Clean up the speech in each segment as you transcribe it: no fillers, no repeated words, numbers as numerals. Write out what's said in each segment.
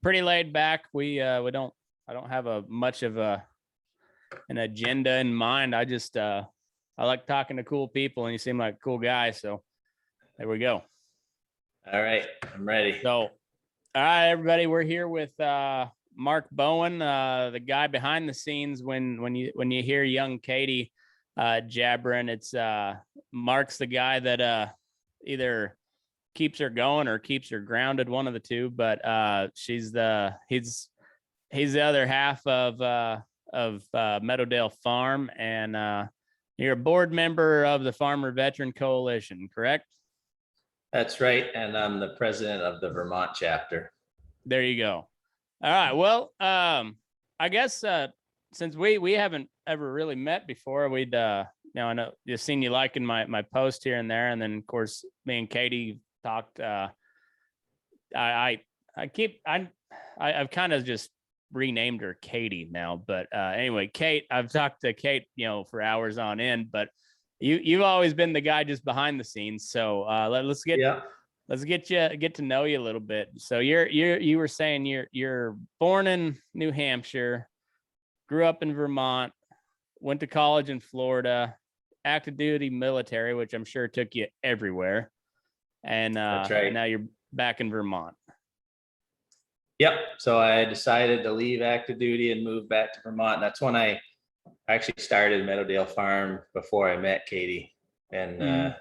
Pretty laid back. I don't have a much of an agenda in mind. I like talking to cool people, and you seem like a cool guy. So there we go. All right, I'm ready. So, all right, everybody, we're here with Mark Bowen, the guy behind the scenes. When you hear young Katie jabbering, it's Mark's the guy that either keeps her going or keeps her grounded, one of the two. But he's the other half of Meadowdale Farm, and you're a board member of the Farmer Veteran Coalition, correct? That's right, and I'm the president of the Vermont chapter. There you go. All right. Well, I guess since we haven't ever really met before, we'd I know you've seen you liking my post here and there, and then of course me and Katie talked. I've kind of just renamed her Katie now, but anyway, Kate. I've talked to Kate, for hours on end, but you've always been the guy just behind the scenes. So let's get to know you a little bit. So you were saying you're born in New Hampshire, grew up in Vermont, went to college in Florida, active duty military, which I'm sure took you everywhere, and That's right. And now you're back in Vermont. Yep. So I decided to leave active duty and move back to Vermont. That's when I actually started Meadowdale Farm before I met Katie, and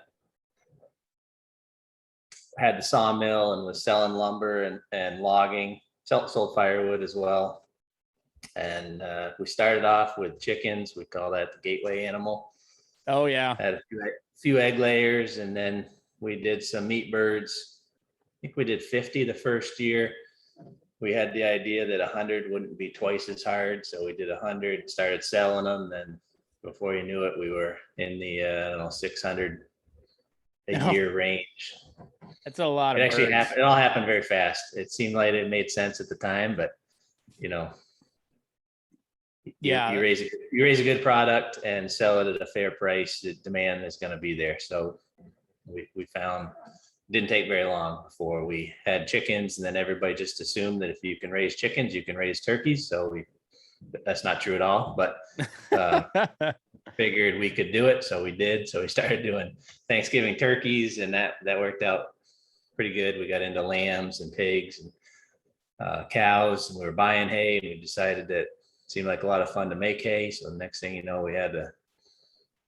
had the sawmill and was selling lumber and logging, sold firewood as well. And we started off with chickens. We call that the gateway animal. Oh yeah. Had a few egg layers, and then we did some meat birds. I think we did 50 the first year. We had the idea that 100 wouldn't be twice as hard, so we did 100, started selling them. Then before you knew it, we were in the 600 a year range. That's a lot of It actually birds. happened. It all happened very fast. It seemed like it made sense at the time, but you raise a good product and sell it at a fair price. The demand is going to be there. So we found it didn't take very long before we had chickens, and then everybody just assumed that if you can raise chickens, you can raise turkeys. So that's not true at all, but figured we could do it. So we did. So we started doing Thanksgiving turkeys, and that worked out pretty good. We got into lambs and pigs and cows, and we were buying hay, and we decided that it seemed like a lot of fun to make hay. So the next thing you know, we had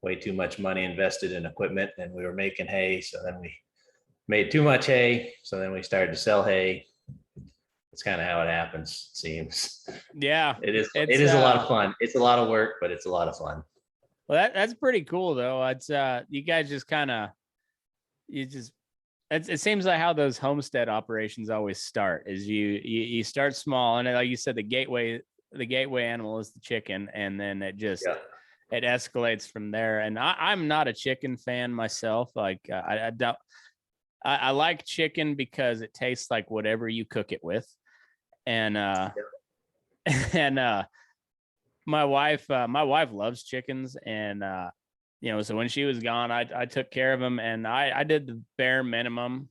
way too much money invested in equipment, and we were making hay. So then we made too much hay. So then we started to sell hay. It's kind of how it happens, it seems. Yeah. It is a lot of fun. It's a lot of work, but it's a lot of fun. Well, that's pretty cool though. It's you guys just it seems like how those homestead operations always start is you start small, and like you said, the gateway animal is the chicken, and then it escalates from there. And I'm not a chicken fan myself. Like I like chicken because it tastes like whatever you cook it with. And my wife loves chickens, and so when she was gone, I took care of them, and I did the bare minimum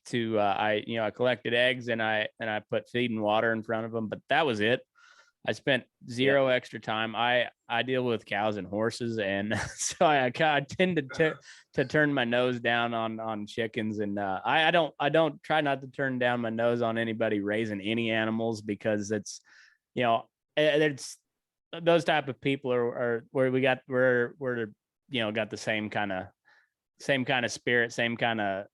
to I collected eggs, and I put feed and water in front of them, but that was it. I spent zero extra time. I deal with cows and horses, and so I tend to turn my nose down on chickens, and I don't try not to turn down my nose on anybody raising any animals, because it's it's those type of people are where we're got the same kind of spirit, same kind of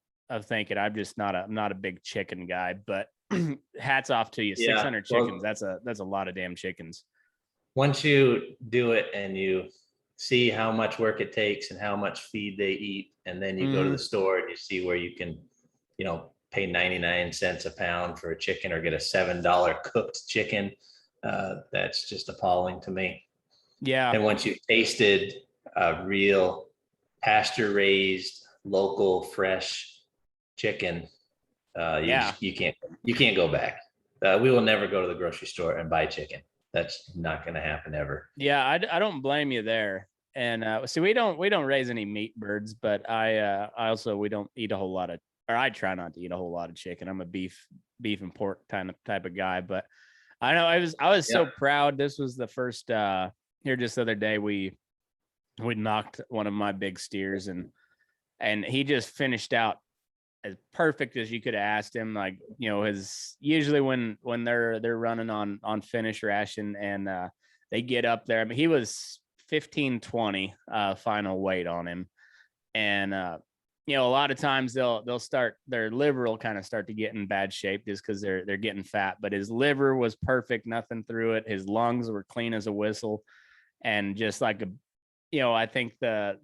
thinking. I'm just not a big chicken guy, but hats off to you. Yeah, 600 chickens. That's a lot of damn chickens. Once you do it and you see how much work it takes and how much feed they eat, and then you go to the store and you see where you can, pay 99 cents a pound for a chicken or get a $7 cooked chicken, that's just appalling to me. Yeah. And once you've tasted a real pasture raised, local, fresh chicken, you can't go back. We will never go to the grocery store and buy chicken. That's not going to happen ever. Yeah, I don't blame you there. And see, we don't raise any meat birds, but we don't eat a whole lot of or I try not to eat a whole lot of chicken. I'm a beef and pork type of guy, but I know I was so proud. This was the first here just the other day we knocked one of my big steers, and he just finished out as perfect as you could have asked him. Like, you know, his usually when they're running on finish ration and they get up there. I mean, he was 1520 final weight on him. And you know, a lot of times they'll start, their liver will kind of start to get in bad shape just because they're getting fat. But his liver was perfect, nothing through it. His lungs were clean as a whistle, and just like a, you know, I think the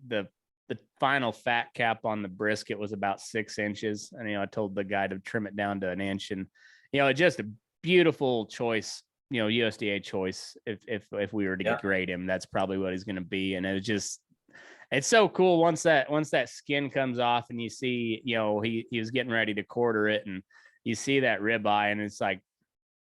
final fat cap on the brisket was about 6 inches, and you know, I told the guy to trim it down to an inch, and you know, just a beautiful choice. You know, USDA choice. If we were to grade him, that's probably what he's going to be, and it was just. It's so cool once that skin comes off and you see, you know, he was getting ready to quarter it, and you see that ribeye, and it's like,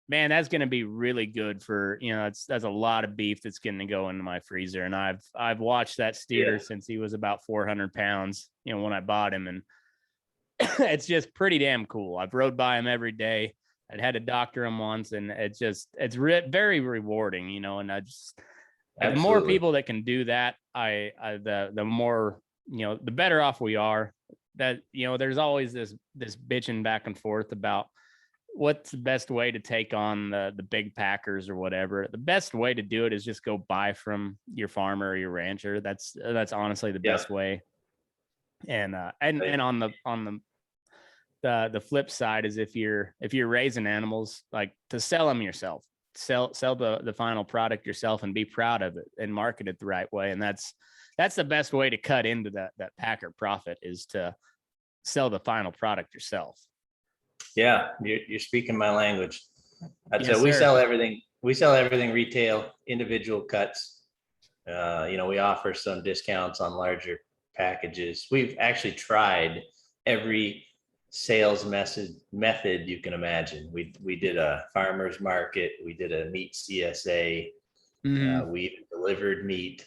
man, that's going to be really good for, you know, that's a lot of beef that's going to go into my freezer. And I've watched that steer since he was about 400 pounds, you know, when I bought him, and it's just pretty damn cool. I've rode by him every day. I'd had to doctor him once, and it's very rewarding, you know, and the more people that can do that, the more, you know, the better off we are. That, you know, there's always this bitching back and forth about what's the best way to take on the big packers or whatever. The best way to do it is just go buy from your farmer or your rancher. That's honestly the best way. And on the flip side is if you're raising animals, like, to sell them yourself. Sell the final product yourself and be proud of it and market it the right way. And that's the best way to cut into that packer profit, is to sell the final product yourself. Yeah, you're speaking my language. Yes, so we sir. sell everything. We sell everything retail, individual cuts. You know, we offer some discounts on larger packages. We've actually tried every sales method you can imagine. We did a farmer's market, we did a meat CSA, we delivered meat.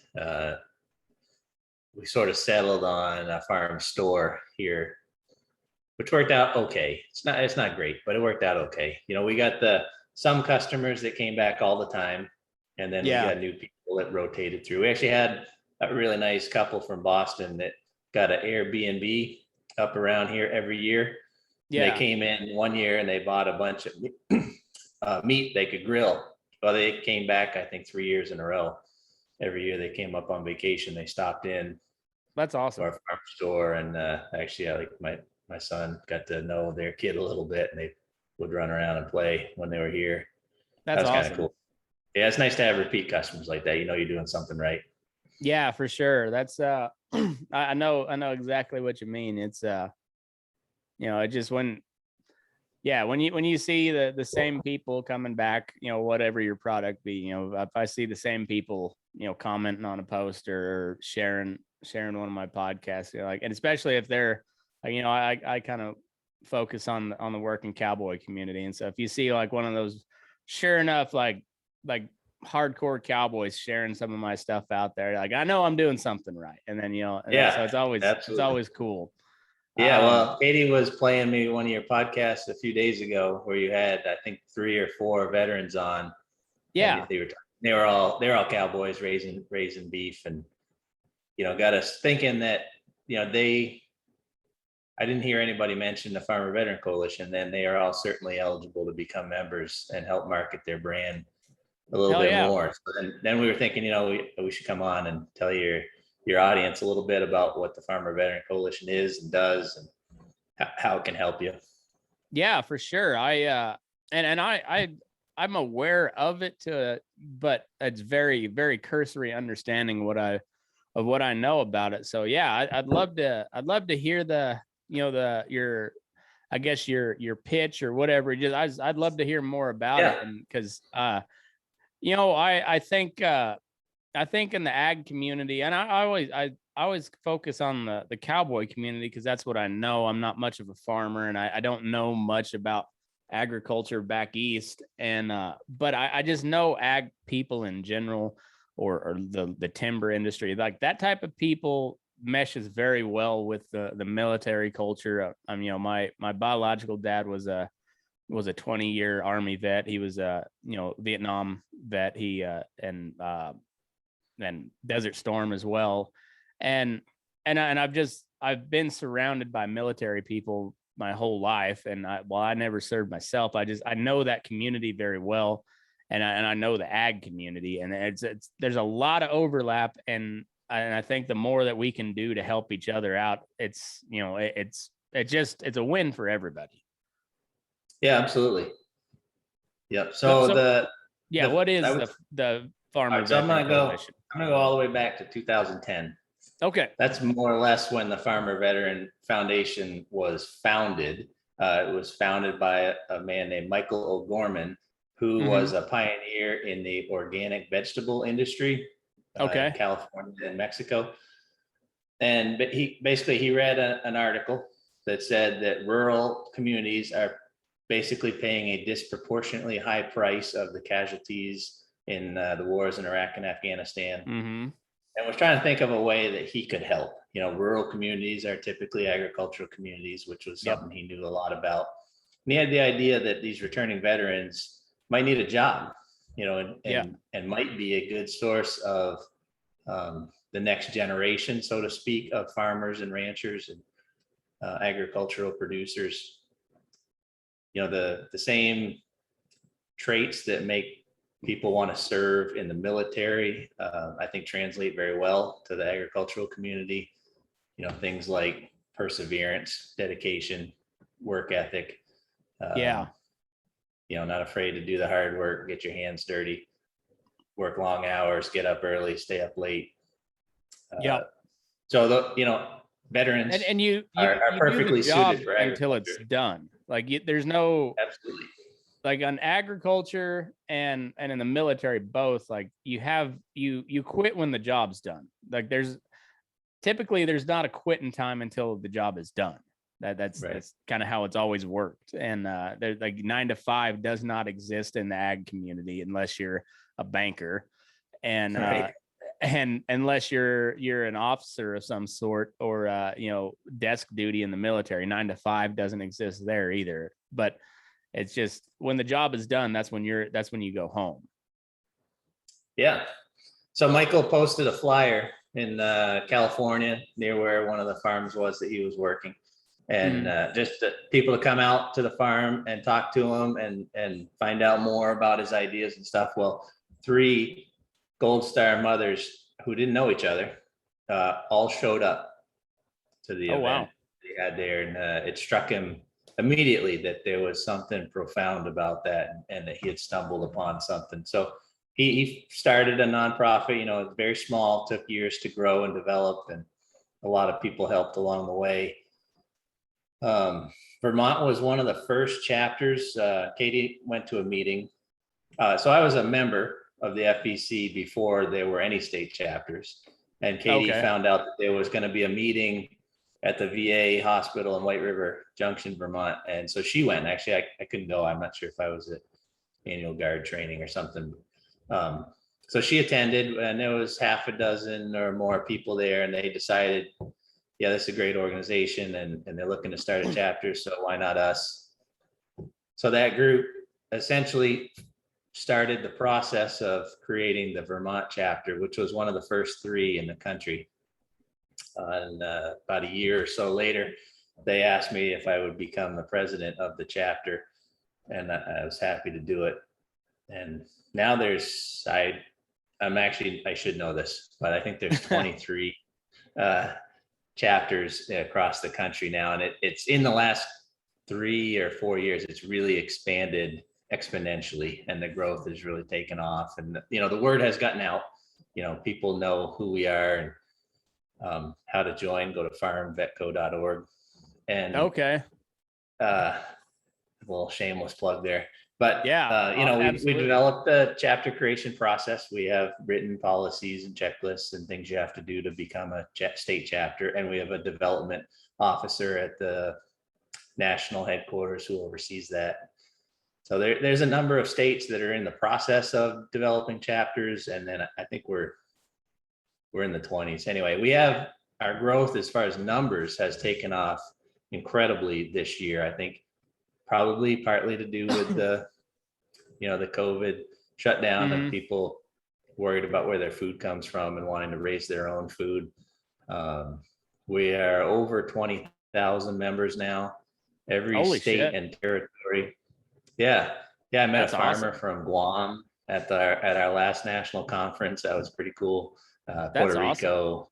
We sort of settled on a farm store here, which worked out okay. It's not great, but it worked out okay. You know, we got some customers that came back all the time, and then we got new people that rotated through. We actually had a really nice couple from Boston that got an Airbnb up around here every year. Yeah. They came in one year and they bought a bunch of meat they could grill. Well, they came back, I think, 3 years in a row. Every year they came up on vacation, they stopped in. That's awesome. Our farm store, and actually, like my son got to know their kid a little bit, and they would run around and play when they were here. That's awesome. Kind of cool. Yeah, it's nice to have repeat customers like that. You know, you're doing something right. Yeah, for sure. That's I know exactly what you mean. It's you know, it just when you see the same people coming back, you know, whatever your product be, you know, if I see the same people, you know, commenting on a post or sharing one of my podcasts, you know, like, and especially if they're, you know, I kind of focus on the working cowboy community, and so if you see like one of those, sure enough, like hardcore cowboys sharing some of my stuff out there, like, I know I'm doing something right. And then, you know, so it's always cool. Yeah, well, Katie was playing me one of your podcasts a few days ago where you had, I think, 3 or 4 veterans on. Yeah, they were all cowboys raising beef, and you know, got us thinking that, you know, I didn't hear anybody mention the Farmer Veteran Coalition. Then they are all certainly eligible to become members and help market their brand a little bit more. So then we were thinking, you know, we should come on and tell your audience a little bit about what the Farmer Veteran Coalition is and does, and how it can help you. Yeah, for sure. I'm aware of it, but it's very, very cursory understanding of what I know about it. So yeah, I'd love to hear your pitch or whatever. I'd love to hear more about it, and because you know, I think in the ag community, and I always focus on the cowboy community because that's what I know. I'm not much of a farmer, and I don't know much about agriculture back east, and but I just know ag people in general, or the timber industry, like that type of people. meshes very well with the military culture. My biological dad was a 20-year Army vet. He was a Vietnam vet. He and Desert Storm as well, and I've been surrounded by military people my whole life, and while I never served myself, I know that community very well, and I know the ag community, and there's a lot of overlap, and I think the more that we can do to help each other out, it's a win for everybody. Yeah, absolutely. Yep. What is the Farmer Veteran Coalition? I'm gonna go all the way back to 2010. Okay. That's more or less when the Farmer Veteran Foundation was founded. It was founded by a man named Michael O'Gorman, who was a pioneer in the organic vegetable industry in California and Mexico. But he read an article that said that rural communities are basically paying a disproportionately high price of the casualties in the wars in Iraq and Afghanistan. And was trying to think of a way that he could help. Rural communities are typically agricultural communities, which was something he knew a lot about. And he had the idea that these returning veterans might need a job, and might be a good source of the next generation, so to speak, of farmers and ranchers and agricultural producers. The same traits that make people want to serve in the military, I think translate very well to the agricultural community. Things like perseverance, dedication, work ethic. Not afraid to do the hard work, get your hands dirty, work long hours, get up early, stay up late. So veterans and you are perfectly suited for until it's done. Like there's no absolutely. Like on agriculture and in the military, both, like you quit when the job's done. Like there's not a quitting time until the job is done. That's kind of how it's always worked. And there's like 9 to 5 does not exist in the ag community unless you're a banker, and and unless you're an officer of some sort, or desk duty in the military. 9 to 5 doesn't exist there either. But it's just when the job is done, that's when you go home. Yeah. So Michael posted a flyer in California near where one of the farms was that he was working, and just people to come out to the farm and talk to him and find out more about his ideas and stuff. Well, 3 Gold Star mothers who didn't know each other all showed up to the event they had there, and it struck him immediately that there was something profound about that, and that he had stumbled upon something. So he started a nonprofit. It's very small, took years to grow and develop, and a lot of people helped along the way. Vermont was one of the first chapters. Katie went to a meeting. So I was a member of the FEC before there were any state chapters, and Katie found out that there was going to be a meeting at the VA hospital in White River Junction, Vermont. And so she went. Actually, I couldn't go. I'm not sure if I was at annual guard training or something. So she attended, and there was half a dozen or more people there, and they decided, yeah, this is a great organization, and they're looking to start a chapter, so why not us? So that group essentially started the process of creating the Vermont chapter, which was one of the first 3 in the country. And about a year or so later, they asked me if I would become the president of the chapter, and I was happy to do it. And now I should know this, but I think there's 23 chapters across the country now, and it's in the last 3 or 4 years, it's really expanded exponentially, and the growth has really taken off. And the word has gotten out. People know who we are, and how to join. Go to farmvetco.org. And a little shameless plug there, but we developed a chapter creation process. We have written policies and checklists and things you have to do to become a state chapter, and we have a development officer at the national headquarters who oversees that. So there's a number of states that are in the process of developing chapters, and then I think we're in the 20s. Anyway, we have our growth as far as numbers has taken off incredibly this year. I think probably partly to do with the COVID shutdown and Mhm. people worried about where their food comes from and wanting to raise their own food. Um, we are over 20,000 members now, every Holy state shit. and territory. Yeah. Yeah. I met a That's farmer awesome. from Guam at our last national conference. That was pretty cool. That's Puerto awesome. Rico,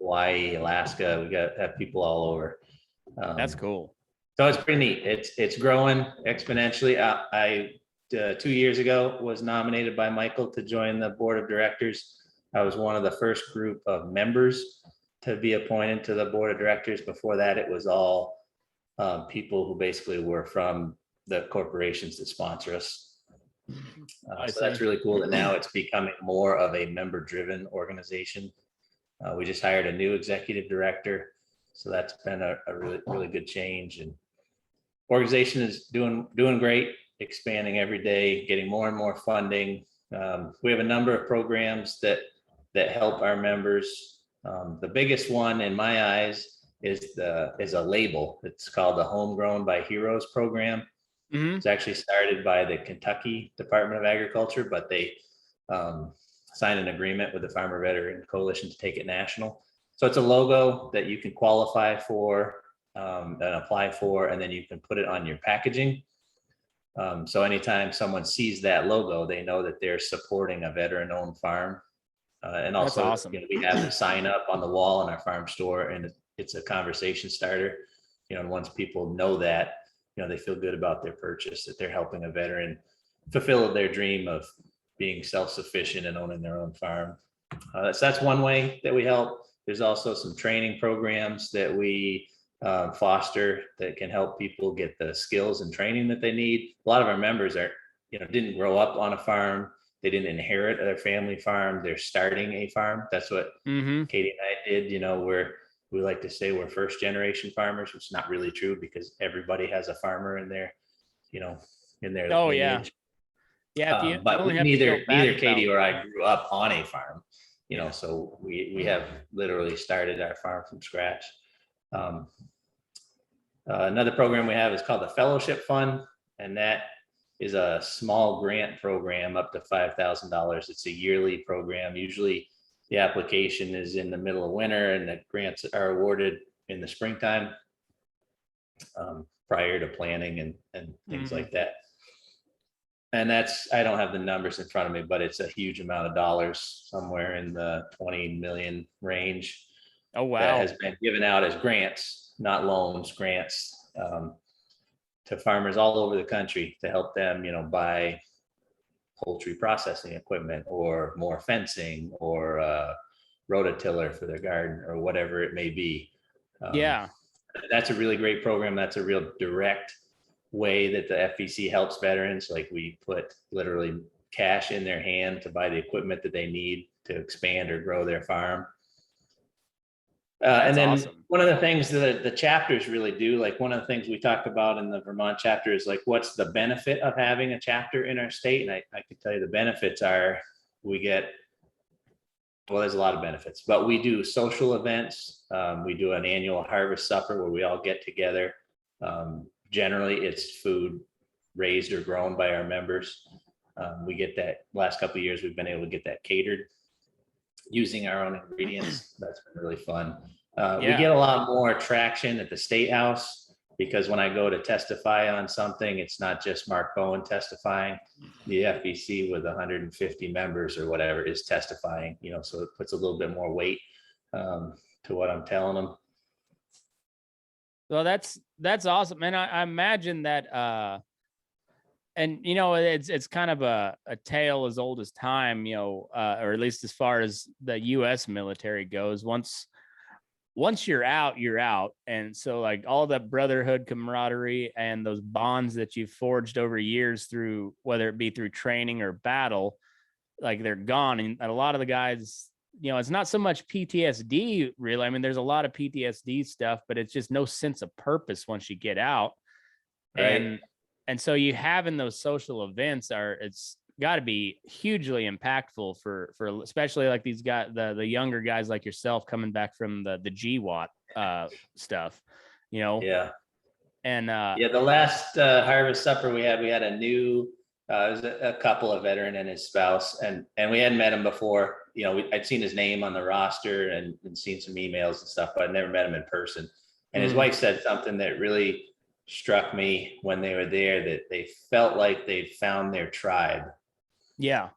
Hawaii, Alaska. We have people all over. That's cool. So it's pretty neat. It's growing exponentially. I 2 years ago was nominated by Michael to join the board of directors. I was one of the first group of members to be appointed to the board of directors. Before that, it was all people who basically were from the corporations that sponsor us. I So see. that's really cool that now it's becoming more of a member-driven organization. We just hired a new executive director, so that's been a really, really good change. And organization is doing great, expanding every day, getting more and more funding. We have a number of programs that help our members. The biggest one in my eyes is a label. It's called the Homegrown by Heroes program. Mhm. It's actually started by the Kentucky Department of Agriculture, but they signed an agreement with the Farmer Veteran Coalition to take it national. So it's a logo that you can qualify for and apply for, and then you can put it on your packaging. So anytime someone sees that logo, they know that they're supporting a veteran-owned farm. And That's also, awesome. we have the sign up on the wall in our farm store, and it's a conversation starter. And once people know that, they feel good about their purchase, that they're helping a veteran fulfill their dream of being self-sufficient and owning their own farm. So that's one way that we help. There's also some training programs that we foster that can help people get the skills and training that they need. A lot of our members didn't grow up on a farm. They didn't inherit their family farm. They're starting a farm. That's what Mhm. Katie and I did. We like to say we're first generation farmers, which is not really true because everybody has a farmer in their Oh yeah. lineage. Yeah, if you But only have to go neither back Katie about. or I grew up on a farm, Yeah. so we have literally started our farm from scratch. Um, Another program we have is called the Fellowship Fund, and that is a small grant program up to $5,000. It's a yearly program. Usually the application is in the middle of winter and the grants are awarded in the springtime, prior to planting and things Mhm. like that. And I don't have the numbers in front of me, but it's a huge amount of dollars, somewhere in the 20 million range, Oh that wow. has been given out as grants, not loans, grants, to farmers all over the country to help them, buy poultry processing equipment or more fencing or rototiller for their garden or whatever it may be. Yeah. That's a really great program. That's a real direct way that the FVC helps veterans. Like, we put literally cash in their hand to buy the equipment that they need to expand or grow their farm. And That's then awesome. one of the things that the chapters really do, like one of the things we talked about in the Vermont chapter is like, what's the benefit of having a chapter in our state? And I can tell you the benefits are there's a lot of benefits, but we do social events. We do an annual harvest supper where we all get together. Generally, it's food raised or grown by our members. We get that. Last couple of years, we've been able to get that catered using our own ingredients. That's been really fun. We Yeah. get a lot more traction at the State House because when I go to testify on something, it's not just Mark Bowen testifying. The FEC with 150 members or whatever is testifying, so it puts a little bit more weight to what I'm telling them. Well, that's awesome. And I imagine that and it's kind of a tale as old as time, or at least as far as the US military goes. Once you're out, you're out. And so like all that brotherhood, camaraderie, and those bonds that you've forged over years through, whether it be through training or battle, like they're gone. And a lot of the guys, it's not so much PTSD really. I mean, there's a lot of PTSD stuff, but it's just no sense of purpose once you get out. Right. And so you having those social events got to be hugely impactful for especially like these guys, the younger guys like yourself coming back from the GWAT stuff, you know. Yeah. And Yeah, the last harvest supper we had a new it was a couple, a veteran and his spouse, and we hadn't met him before. You know, I'd seen his name on the roster and seen some emails and stuff, but I'd never met him in person. And his wife said something that really struck me when they were there, that they felt like they'd found their tribe. Yeah.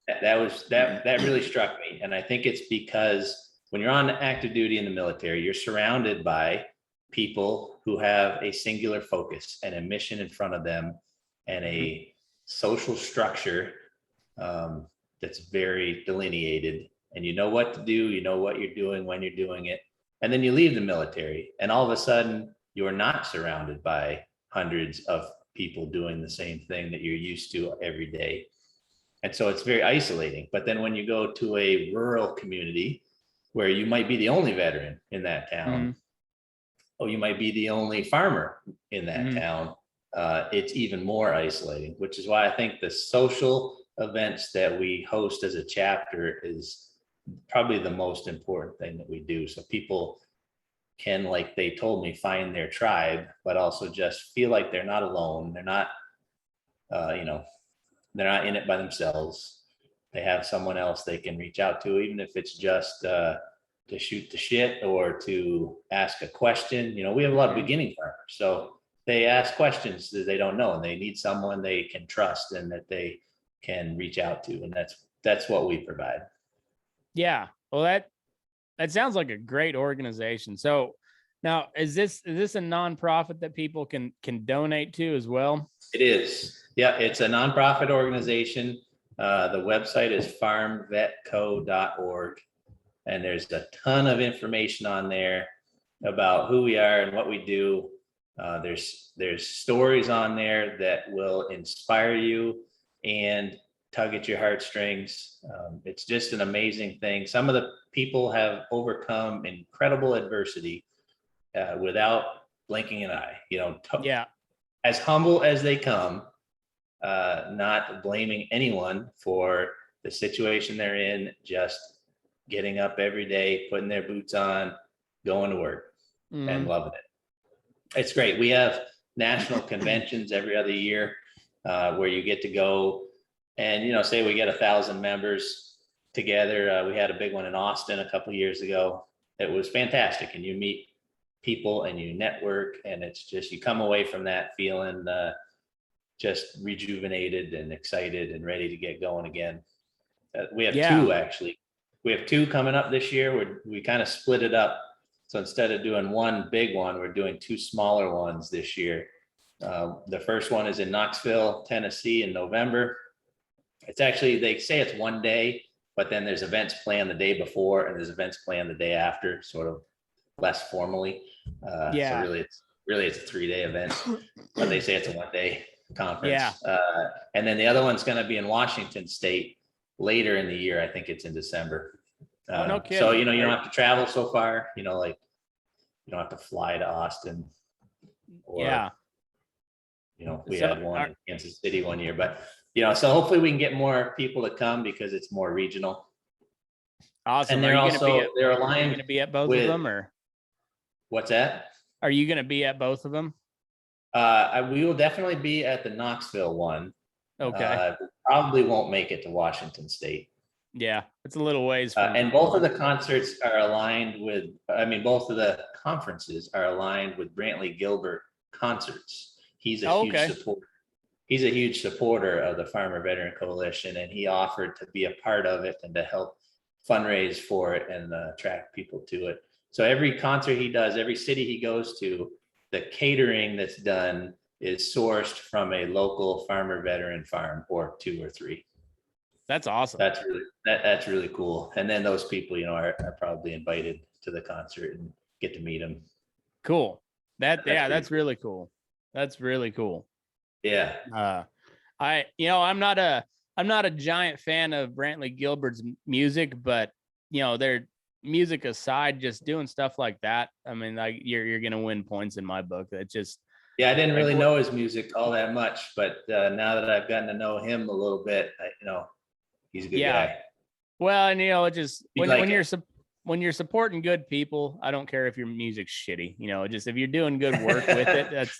That really struck me. And I think it's because when you're on active duty in the military, you're surrounded by people who have a singular focus and a mission in front of them, and a social structure that's very delineated, and you know what to do, you know what you're doing when you're doing it. And then you leave the military and all of a sudden you're not surrounded by hundreds of people doing the same thing that you're used to every day. And so it's very isolating. But then when you go to a rural community where you might be the only veteran in that town, or you might be the only farmer in that town, it's even more isolating, which is why I think the social events that we host as a chapter is probably the most important thing that we do. So people can, like they told me, find their tribe, but also just feel like they're not alone. They're not, they're not in it by themselves. They have someone else they can reach out to, even if it's just to shoot the shit or to ask a question. You know, we have a lot of beginning farmers, so they ask questions that they don't know, and they need someone they can trust and that they can reach out to. And that's what we provide. Yeah. Well, that sounds like a great organization. So now, is this a nonprofit that people can donate to as well? It is. Yeah, it's a nonprofit organization. The website is farmvetco.org, and there's a ton of information on there about who we are and what we do. There's stories on there that will inspire you and tug at your heartstrings. It's just an amazing thing. Some of the people have overcome incredible adversity without blinking an eye, as humble as they come, not blaming anyone for the situation they're in, just getting up every day, putting their boots on, going to work and loving it. It's great. We have national conventions every other year where you get to go and, say we get 1,000 members together. We had a big one in Austin a couple of years ago. It was fantastic. And you meet people and you network, and it's just, you come away from that feeling just rejuvenated and excited and ready to get going again. We have two, actually. We have two coming up this year. We kind of split it up. So instead of doing one big one, we're doing two smaller ones this year. The first one is in Knoxville, Tennessee in November. It's actually, they say it's one day, but then there's events planned the day before and there's events planned the day after, sort of less formally. So really it's a 3-day event, but they say it's a 1-day conference. And then the other one's going to be in Washington State later in the year. I think it's in December. No kidding. So, you don't have to travel so far, like you don't have to fly to Austin or, we had one in Kansas City one year, but, so hopefully we can get more people to come because it's more regional. Awesome. And they're aligned. Going to be at both of them, or what's that? Are you going to be at both of them? We will definitely be at the Knoxville one. Okay. Probably won't make it to Washington State. Yeah, it's a little ways. And both of the concerts are aligned with, both of the conferences are aligned with Brantley Gilbert Concerts. He's a huge supporter. He's a huge supporter of the Farmer Veteran Coalition, and he offered to be a part of it and to help fundraise for it and attract people to it. So every concert he does, every city he goes to, the catering that's done is sourced from a local farmer veteran farm, or 2 or 3. That's awesome. That's really cool. And then those people, are probably invited to the concert and get to meet them. Cool. That's really cool. That's really cool. Yeah. I'm not a giant fan of Brantley Gilbert's music, but their music aside, just doing stuff like that, you're gonna win points in my book. That just Yeah, I didn't Like, really know his music all that much, but now that I've gotten to know him a little bit, he's a good yeah. guy. Well, and it just You like when you're supporting good people, I don't care if your music's shitty. Just if you're doing good work with it, that's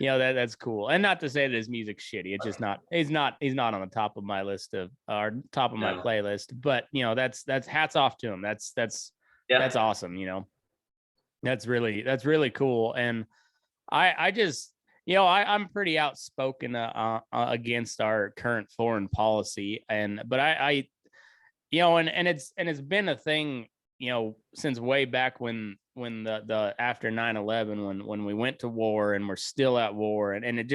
that's cool. And not to say that his music's shitty. It's just not. He's not on the top of my list of or top of my No. playlist. But that's hats off to him. That's Yeah. awesome. That's really cool. And I just I'm pretty outspoken against our current foreign policy, but I and it's been a thing since way back when the after 9/11 when we went to war and we're still at war, and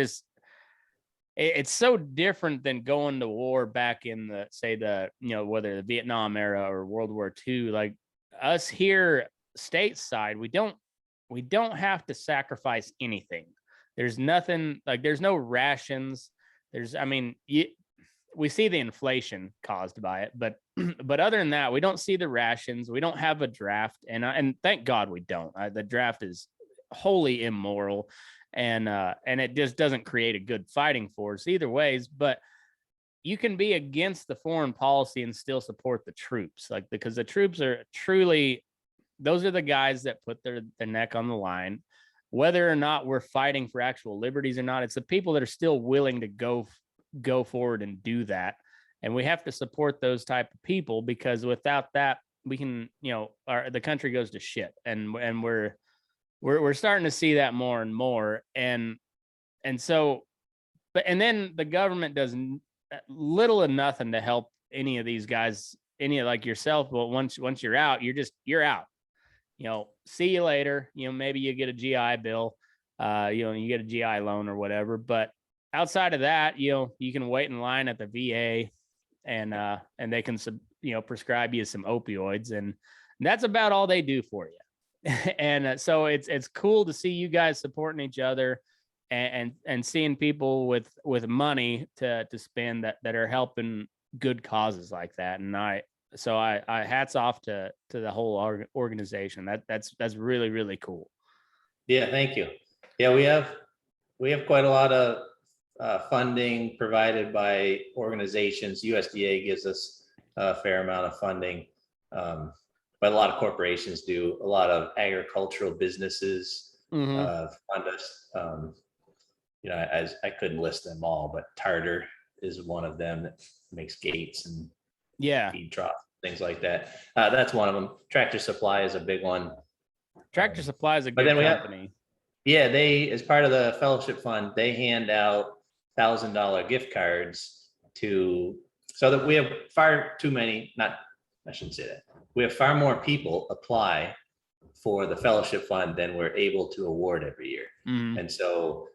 it's so different than going to war back in the say the whether the Vietnam era or World War II. Like us here stateside, we don't have to sacrifice anything. There's nothing, like there's no rations. We see the inflation caused by it, but but other than that, we don't see the rations. We don't have a draft, and thank God we don't. The draft is wholly immoral, and it just doesn't create a good fighting force either ways. But you can be against the foreign policy and still support the troops, like because the troops are truly, those are the guys that put their neck on the line, whether or not we're fighting for actual liberties or not. It's the people that are still willing to go forward and do that, and we have to support those type of people, because without that we can the country goes to shit, and we're starting to see that more and more, and so and then the government does little or nothing to help any of these guys, any like yourself. But once you're out, you're out. See you later. Maybe you get a GI bill, you get a GI loan or whatever. But outside of that, you can wait in line at the VA, and they can prescribe you some opioids, and that's about all they do for you. And so it's cool to see you guys supporting each other, and seeing people with money to spend that are helping good causes like that. And I hats off to the whole organization. That's really, really cool. Yeah, thank you. Yeah, we have quite a lot of funding provided by organizations. USDA gives us a fair amount of funding, but a lot of corporations do. A lot of agricultural businesses fund us. As I couldn't list them all, but Tartar is one of them that makes gates and feed troughs, things like that. That's one of them. Tractor Supply is a big one. Tractor Supply is a good company. They, as part of the fellowship fund, they hand out $1,000 gift cards so that we have far too many, I shouldn't say that. We have far more people apply for the fellowship fund than we're able to award every year. And so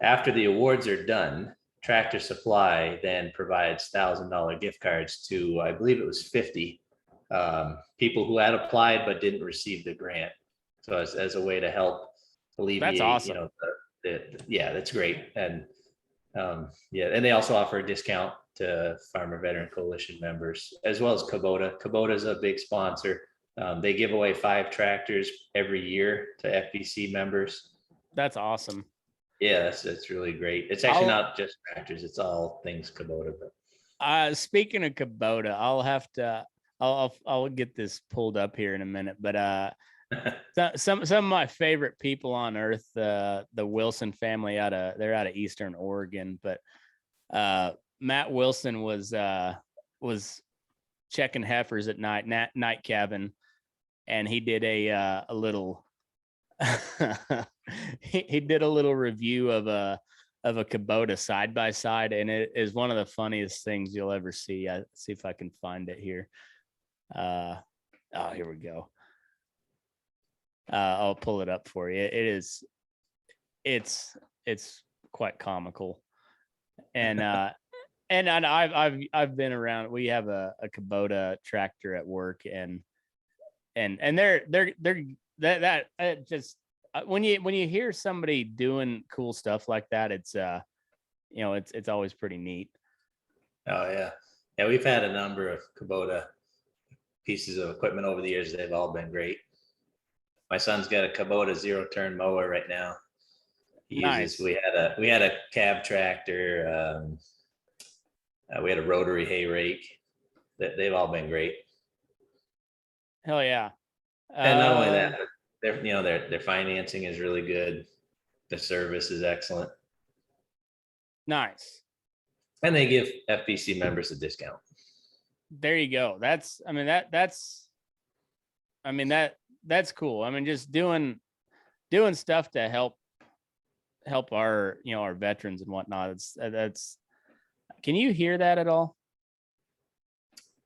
after the awards are done, Tractor Supply then provides $1,000 gift cards to, I believe it was 50 people who had applied but didn't receive the grant. So as a way to help alleviate, that's awesome. That's great. And and they also offer a discount to Farmer Veteran Coalition members, as well as Kubota. Kubota is a big sponsor. They give away 5 tractors every year to FBC members. That's awesome. Yeah, that's really great. It's actually not just tractors; it's all things Kubota. But speaking of Kubota, I'll get this pulled up here in a minute. But some of my favorite people on earth, the Wilson family they're out of Eastern Oregon. But Matt Wilson was checking heifers at night cabin, and he did a little he did a little review of a Kubota side by side, and it is one of the funniest things you'll ever see. I see if I can find it here. Here we go. I'll pull it up for you. It's quite comical, and I've been around. We have a Kubota tractor at work, and they're that just when you hear somebody doing cool stuff like that, it's it's always pretty neat. Oh yeah, we've had a number of Kubota pieces of equipment over the years. They've all been great. My son's got a Kubota 0-turn mower right now. he uses. Nice. We had a cab tractor. We had a rotary hay rake. They've all been great. Hell yeah. And not only that, but their financing is really good. The service is excellent, Nice. and they give FBC members a discount. There you go. That's cool. I mean, just doing stuff to help our, our veterans and whatnot. That's can you hear that at all?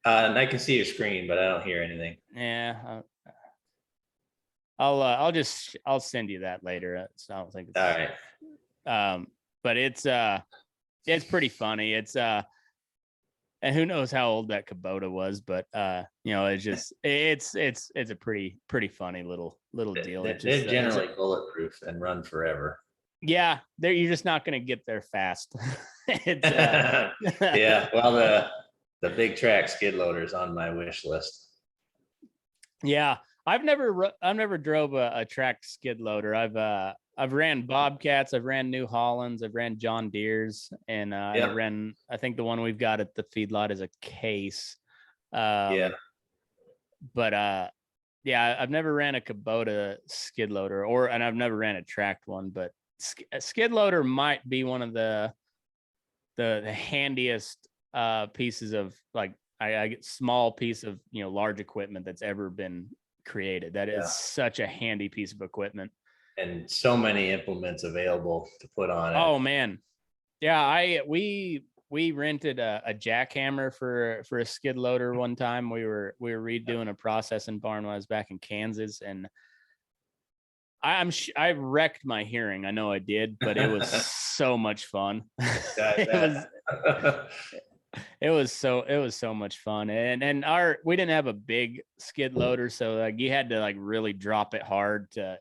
And I can see your screen, but I don't hear anything. Yeah. I'll send you that later. So I don't think it's all right. But it's pretty funny. It's and who knows how old that Kubota was, but it's just it's a pretty funny little deal. They're generally bulletproof and run forever. Yeah, you're just not going to get there fast. Yeah, well, the big track skid loader is on my wish list. Yeah, I've never drove a track skid loader. I've ran Bobcats, I've ran New Hollands, I've ran John Deere's, and I think the one we've got at the feedlot is a Case. But I've never ran a Kubota skid loader, and I've never ran a tracked one, but a skid loader might be one of the handiest pieces of, like, I get small piece of large equipment that's ever been created. That is such a handy piece of equipment, and so many implements available to put on it. Oh man, yeah. We rented a jackhammer for a skid loader one time. We were redoing a processing barn when I was back in Kansas, and I wrecked my hearing. I know I did, but it was so much fun. It was so much fun. And we didn't have a big skid loader, so like you had to like really drop it hard to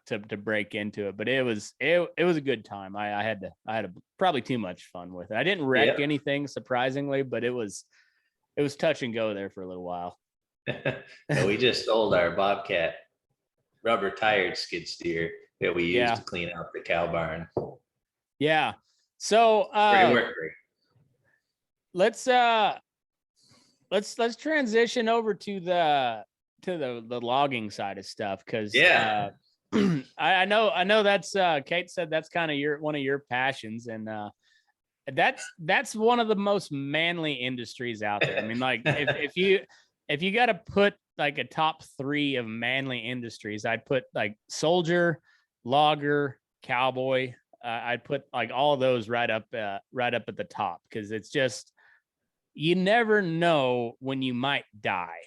to break into it. But it was a good time. I had probably too much fun with it. I didn't wreck anything, surprisingly, but it was touch and go there for a little while. We just sold our Bobcat rubber tired skid steer that we used to clean out the cow barn. Yeah. So worked great. Let's transition over to the logging side of stuff, because I know that's Kate said that's kind of one of your passions, and that's one of the most manly industries out there. I mean, like if you got to put like a top 3 of manly industries, I'd put like soldier, logger, cowboy. I'd put like all of those right up at the top, because it's just, you never know when you might die.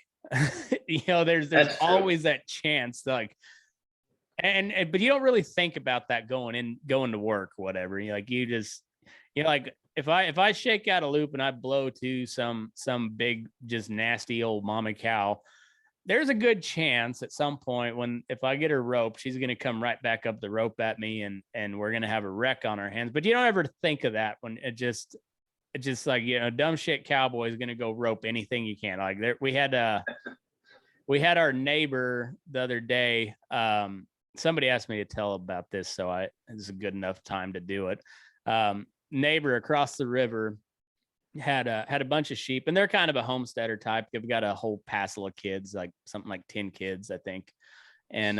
There's always that chance, like, but you don't really think about that going to work, whatever. Like if I shake out a loop and I blow to some big, just nasty old mama cow, there's a good chance at some point if I get her rope, she's going to come right back up the rope at me, and we're going to have a wreck on our hands. But you don't ever think of that when it's just like, dumb shit cowboy is going to go rope anything you can. Like we had our neighbor the other day. Somebody asked me to tell about this, so this is a good enough time to do it. Neighbor across the river had a bunch of sheep, and they're kind of a homesteader type. They've got a whole passel of kids, like something like 10 kids, I think. And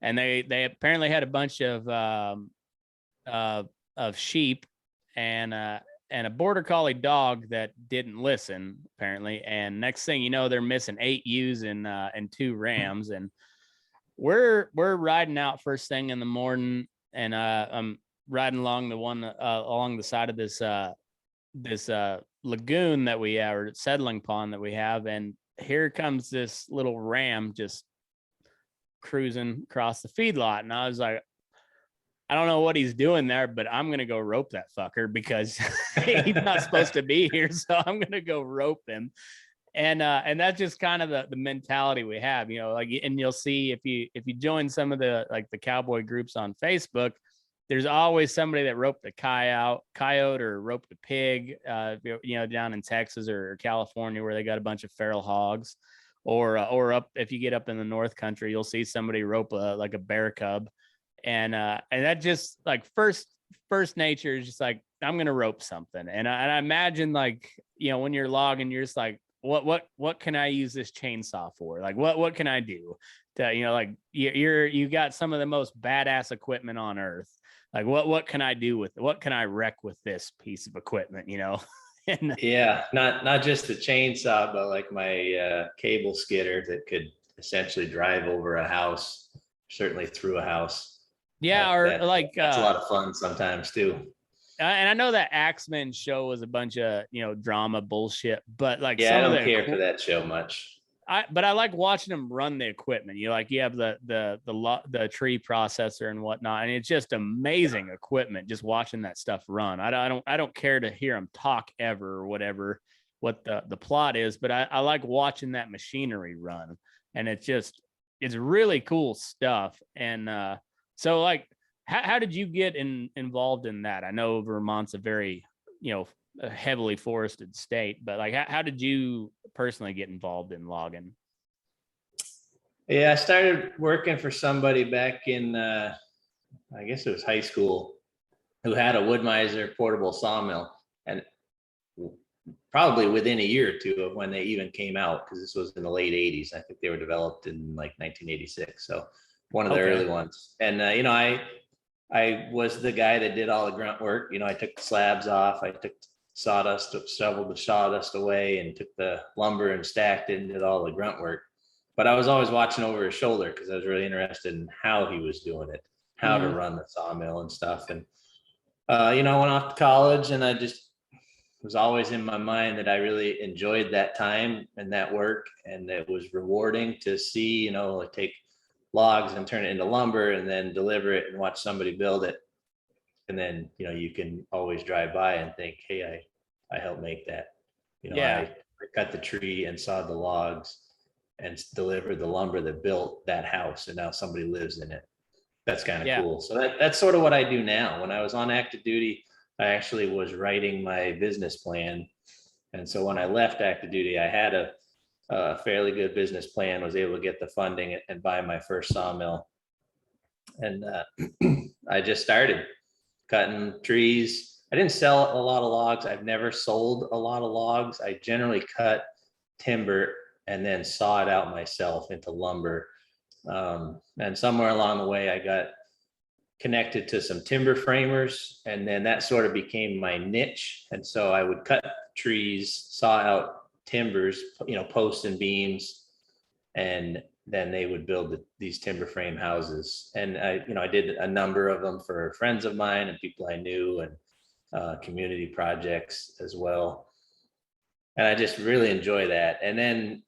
they apparently had a bunch of sheep and a border collie dog that didn't listen, apparently. And next thing you know, they're missing 8 ewes and 2 rams. And we're riding out first thing in the morning, and I'm riding along along the side of this lagoon that we have, or settling pond that we have, and here comes this little ram just cruising across the feedlot. And I was like, I don't know what he's doing there, but I'm going to go rope that fucker, because he's not supposed to be here. So I'm going to go rope him. And that's just kind of the mentality we have, like, and you'll see if you join some of the cowboy groups on Facebook, there's always somebody that roped a coyote or roped a pig, down in Texas or California, where they got a bunch of feral hogs, or up, if you get up in the North Country, you'll see somebody rope a bear cub. and that just like first nature is just like, I'm gonna rope something. And I imagine, like, when you're logging, you're just like, what can I use this chainsaw for? Like, what can I do to, like, you got some of the most badass equipment on earth. Like, what can I do with it? What can I wreck with this piece of equipment, And Yeah, not just the chainsaw, but like my cable skidder that could essentially drive over a house, certainly through a house. yeah, or like, That's a lot of fun sometimes too. and I know that Axemen show was a bunch of, drama bullshit, but like Yeah, I some of don't the care for that show much. but I like watching them run the equipment. You have the tree processor and whatnot, and it's just amazing equipment. Just watching that stuff run. I don't care to hear them talk ever or whatever what the plot is, but I like watching that machinery run, and it's really cool stuff. And so, like, how did you get involved in that? I know Vermont's a very, a heavily forested state, but like, how did you personally get involved in logging? Yeah, I started working for somebody back in, I guess it was high school, who had a Wood-Mizer portable sawmill, and probably within a year or two of when they even came out, because this was in the late 80s. I think they were developed in like 1986. So one of the early ones. And, I was the guy that did all the grunt work. I took the slabs off. I took sawdust, shoveled the sawdust away, and took the lumber and stacked it and did all the grunt work. But I was always watching over his shoulder because I was really interested in how he was doing it, how to run the sawmill and stuff. And, I went off to college, and I just was always in my mind that I really enjoyed that time and that work. And it was rewarding to see, like take logs and turn it into lumber and then deliver it and watch somebody build it. And then, you can always drive by and think, hey, I helped make that. I cut the tree and sawed the logs and delivered the lumber that built that house, and now somebody lives in it. That's kind of cool. So that's sort of what I do now. When I was on active duty, I actually was writing my business plan. And so when I left active duty, I had a fairly good business plan, was able to get the funding and buy my first sawmill. And I just started cutting trees. I didn't sell a lot of logs. I've never sold a lot of logs. I generally cut timber and then saw it out myself into lumber. And somewhere along the way, I got connected to some timber framers, and then that sort of became my niche. And so I would cut trees, saw out timbers, posts and beams, and then they would build these timber frame houses. And I did a number of them for friends of mine and people I knew, and community projects as well. And I just really enjoy that. And then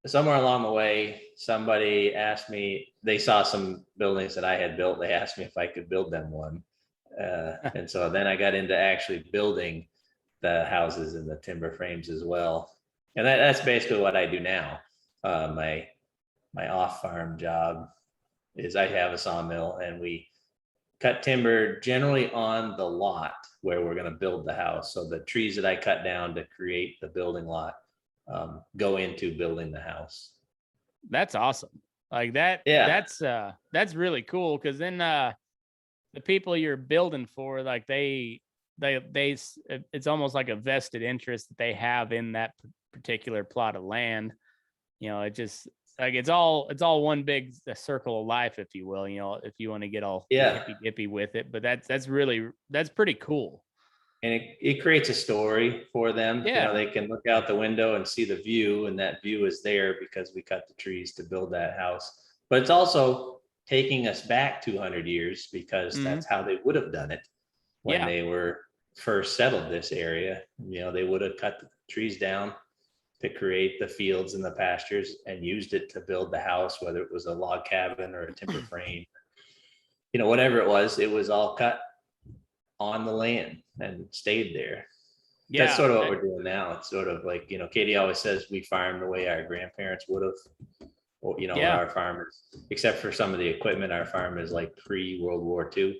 somewhere along the way, somebody asked me, they saw some buildings that I had built. They asked me if I could build them one. And so then I got into actually building the houses and the timber frames as well. And that's basically what I do now. My off-farm job is I have a sawmill, and we cut timber generally on the lot where we're going to build the house. So the trees that I cut down to create the building lot go into building the house. That's awesome. Like that. Yeah. That's really cool. Cause then, the people you're building for, like they, it's almost like a vested interest that they have in that particular plot of land. It just like, it's all one big circle of life, if you will, if you want to get all hippy with it, but that's pretty cool. And it creates a story for them. They can look out the window and see the view, and that view is there because we cut the trees to build that house. But it's also taking us back 200 years, because that's how they would have done it when they were first settled this area. They would have cut the trees down to create the fields and the pastures and used it to build the house, whether it was a log cabin or a timber frame, whatever it was all cut on the land and stayed there. That's sort of what we're doing now. It's sort of like, Katie always says we farm the way our grandparents would have. Our farmers, except for some of the equipment, our farm is like pre-World War II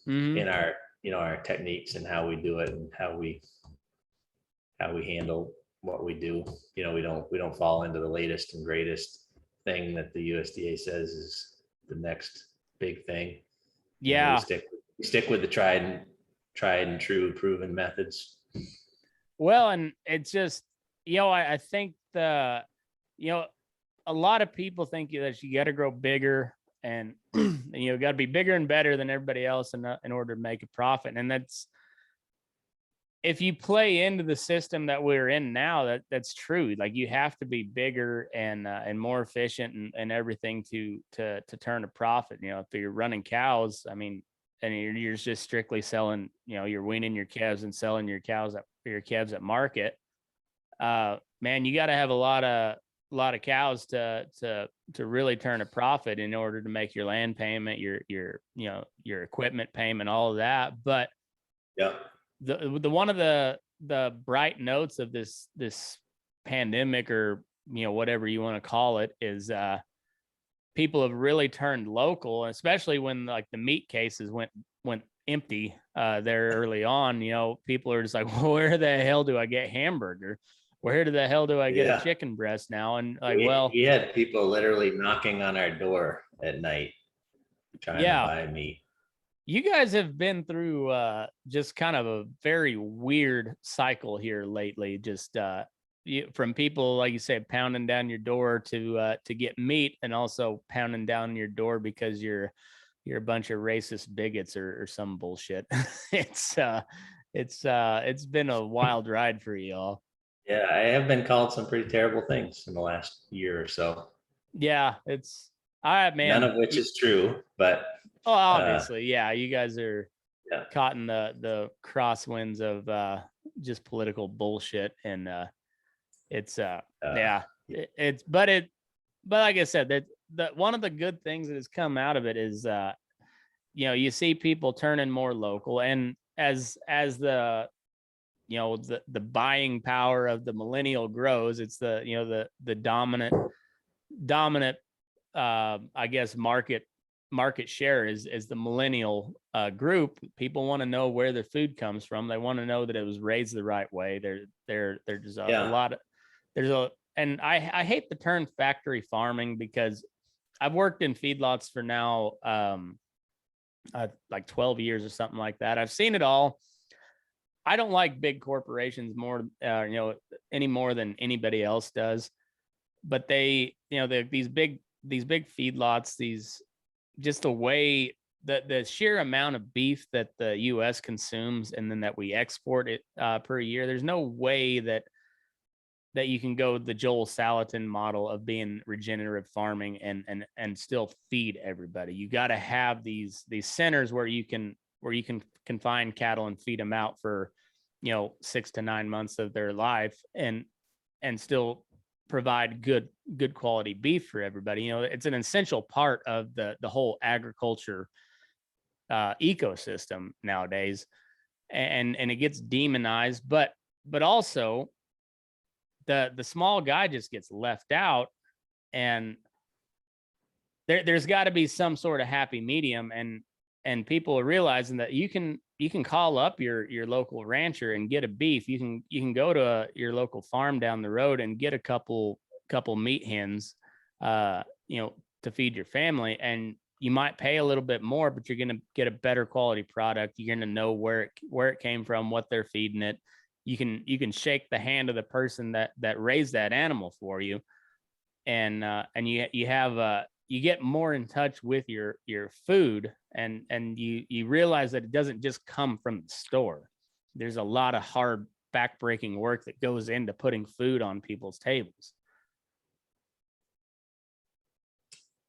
in our, our techniques and how we do it and how we handle what we do. We don't fall into the latest and greatest thing that the USDA says is the next big thing. Yeah. We stick with the tried and true proven methods. Well, and it's just, I think you know, a lot of people think that you got to grow bigger and, got to be bigger and better than everybody else in order to make a profit. And that's, if you play into the system that we're in now, that's true. Like you have to be bigger and more efficient and everything to turn a profit. If you're running cows, I mean, and you're just strictly selling, you're weaning your calves and selling your calves your calves at market. Man, you got to have a lot of cows to really turn a profit in order to make your land payment, your equipment payment, all of that. But yeah, the one of the bright notes of this pandemic, or whatever you want to call it, is people have really turned local, especially when like the meat cases went empty there early on. People are just like, well, where the hell do I get hamburger? Where the hell do I get a chicken breast now? And like, we had people literally knocking on our door at night trying to buy meat. You guys have been through just kind of a very weird cycle here lately. Just from people, like you said, pounding down your door to get meat, and also pounding down your door because you're a bunch of racist bigots or some bullshit. It's been a wild ride for y'all. Yeah, I have been called some pretty terrible things in the last year or so. Yeah, it's man. None of which is true, but obviously, yeah, you guys are caught in the crosswinds of just political bullshit, and it's but like I said, that one of the good things that has come out of it is you see people turning more local, and as the the buying power of the millennial grows, it's the dominant I guess market share is the millennial group. People want to know where their food comes from. They want to know that it was raised the right way. There's a lot of and I hate the term factory farming, because I've worked in feedlots for now like 12 years or something like that. I've seen it all. I don't like big corporations any more than anybody else does, but these big feedlots, just the way that the sheer amount of beef that the U.S. consumes and then that we export it per year, there's no way that you can go the Joel Salatin model of being regenerative farming and still feed everybody. You got to have these centers where you can confine cattle and feed them out for 6 to 9 months of their life and still provide good quality beef for everybody. It's an essential part of the whole agriculture ecosystem nowadays, and it gets demonized, but also the small guy just gets left out, and there's got to be some sort of happy medium, and people are realizing that you can call up your local rancher and get a beef. You can go to your local farm down the road and get a couple meat hens, to feed your family, and you might pay a little bit more, but you're going to get a better quality product. You're going to know where it came from, what they're feeding it. You can shake the hand of the person that raised that animal for you, and you get more in touch with your food, and you realize that it doesn't just come from the store. There's a lot of hard backbreaking work that goes into putting food on people's tables.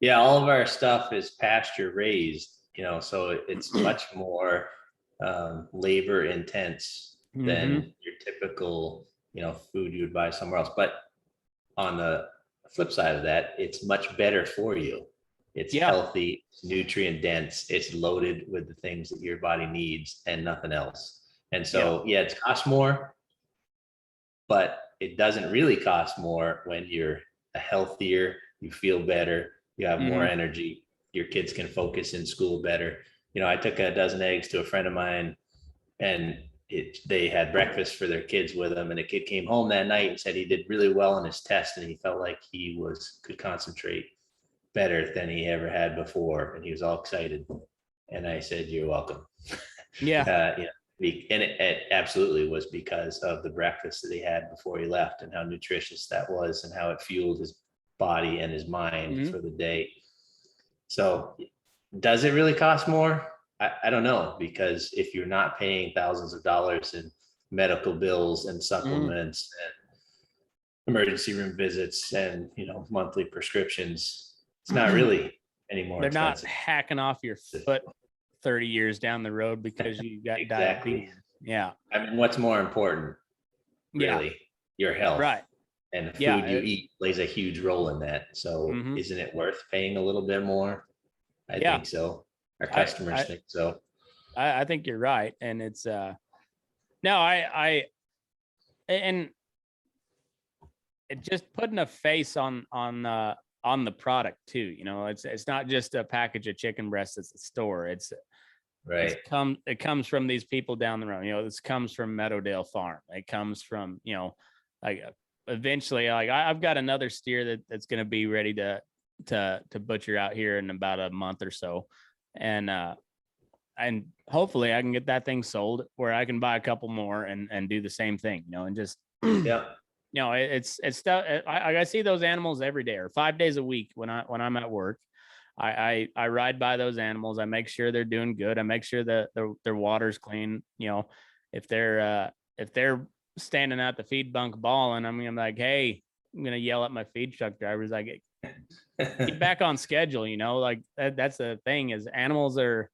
Yeah, all of our stuff is pasture raised, so it's much more labor intense than your typical, food you would buy somewhere else. But on the flip side of that, it's much better for you. It's healthy, it's nutrient dense, it's loaded with the things that your body needs and nothing else. And so, it's cost more, but it doesn't really cost more when you're healthier, you feel better, you have more energy, your kids can focus in school better. I took a dozen eggs to a friend of mine, and they had breakfast for their kids with them, and a kid came home that night and said he did really well on his test, and he felt like he could concentrate better than he ever had before, and he was all excited. And I said, you're welcome. Yeah. And it absolutely was because of the breakfast that he had before he left and how nutritious that was and how it fueled his body and his mind Mhm. for the day. So does it really cost more? I don't know, because if you're not paying thousands of dollars in medical bills and Mhm. supplements and emergency room visits and monthly prescriptions, it's not really any more They're not expensive. hacking off your foot 30 years down the road because you got Exactly. diabetes. Yeah. I mean, what's more important, Yeah. really? Your health. Right. And the Yeah. food you eat plays a huge role in that. So Mhm. isn't it worth paying a little bit more? I Yeah. think so. Our I, customers I, think so. I think you're right. And it's, no, and it just putting a face on the product too. It's not just a package of chicken breasts at the store. Right. It comes from these people down the road. This comes from Meadowdale Farm. It comes from, like eventually, like I've got another steer that's going to be ready to butcher out here in about a month or so. And hopefully I can get that thing sold where I can buy a couple more and do the same thing, and just, Yeah. it's stuff. I see those animals every day or 5 days a week when I'm at work. I ride by those animals. I make sure they're doing good. I make sure that their water's clean. If they're standing at the feed bunk bawling, I'm gonna be like, hey, I'm gonna yell at my feed truck drivers like, get back on schedule. Like that's the thing is animals they're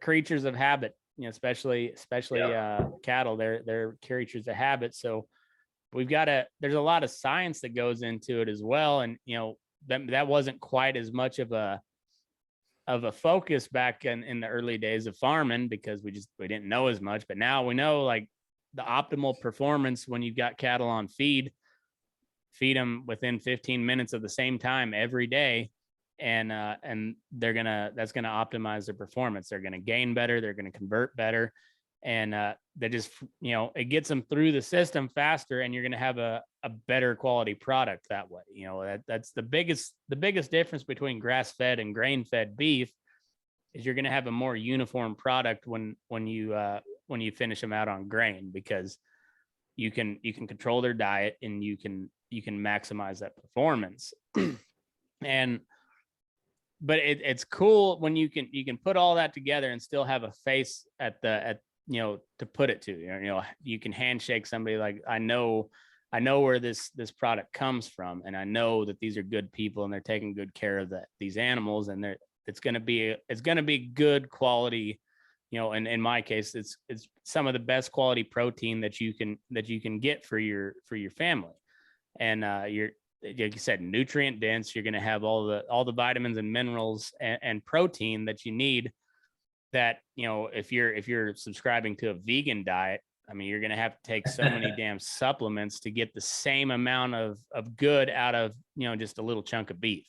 creatures of habit. Especially cattle. They're creatures of habit. So there's a lot of science that goes into it as well. And that wasn't quite as much of a focus back in the early days of farming because we didn't know as much. But now we know, like, the optimal performance when you've got cattle on feed them within 15 minutes of the same time every day, and that's gonna optimize their performance. They're gonna gain better, they're gonna convert better, and they just, it gets them through the system faster, and you're gonna have a better quality product that way. That's the biggest difference between grass-fed and grain-fed beef is you're gonna have a more uniform product when you finish them out on grain, because you can control their diet and you can maximize that performance. And but it's cool when you can put all that together and still have a face to put it to. You can handshake somebody like, I know where this product comes from, and I know that these are good people and they're taking good care of these animals, and it's going to be good quality. And in my case, it's some of the best quality protein that you can get for your family. And you're, like you said, nutrient dense. You're going to have all the vitamins and minerals and protein that you need. That, if you're subscribing to a vegan diet, I mean, you're going to have to take so many damn supplements to get the same amount of good out of, just a little chunk of beef.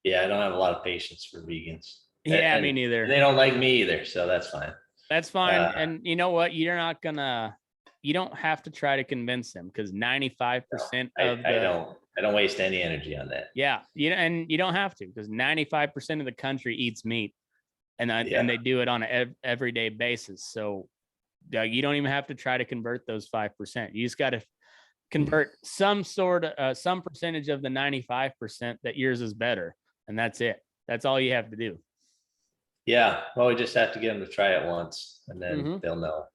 Yeah, I don't have a lot of patience for vegans. Yeah, and me neither. they don't like me either, so that's fine. That's fine. And you know what? You don't have to try to convince them, because 95% of I don't waste any energy on that. yeah, and you don't have to, because 95% of the country eats meat, and Yeah. they do it on an everyday basis. So you don't even have to try to convert those 5%. You just got to convert some percentage of the 95% that yours is better, and that's it. That's all you have to do. Yeah, well, we just have to get them to try it once, and then they'll know.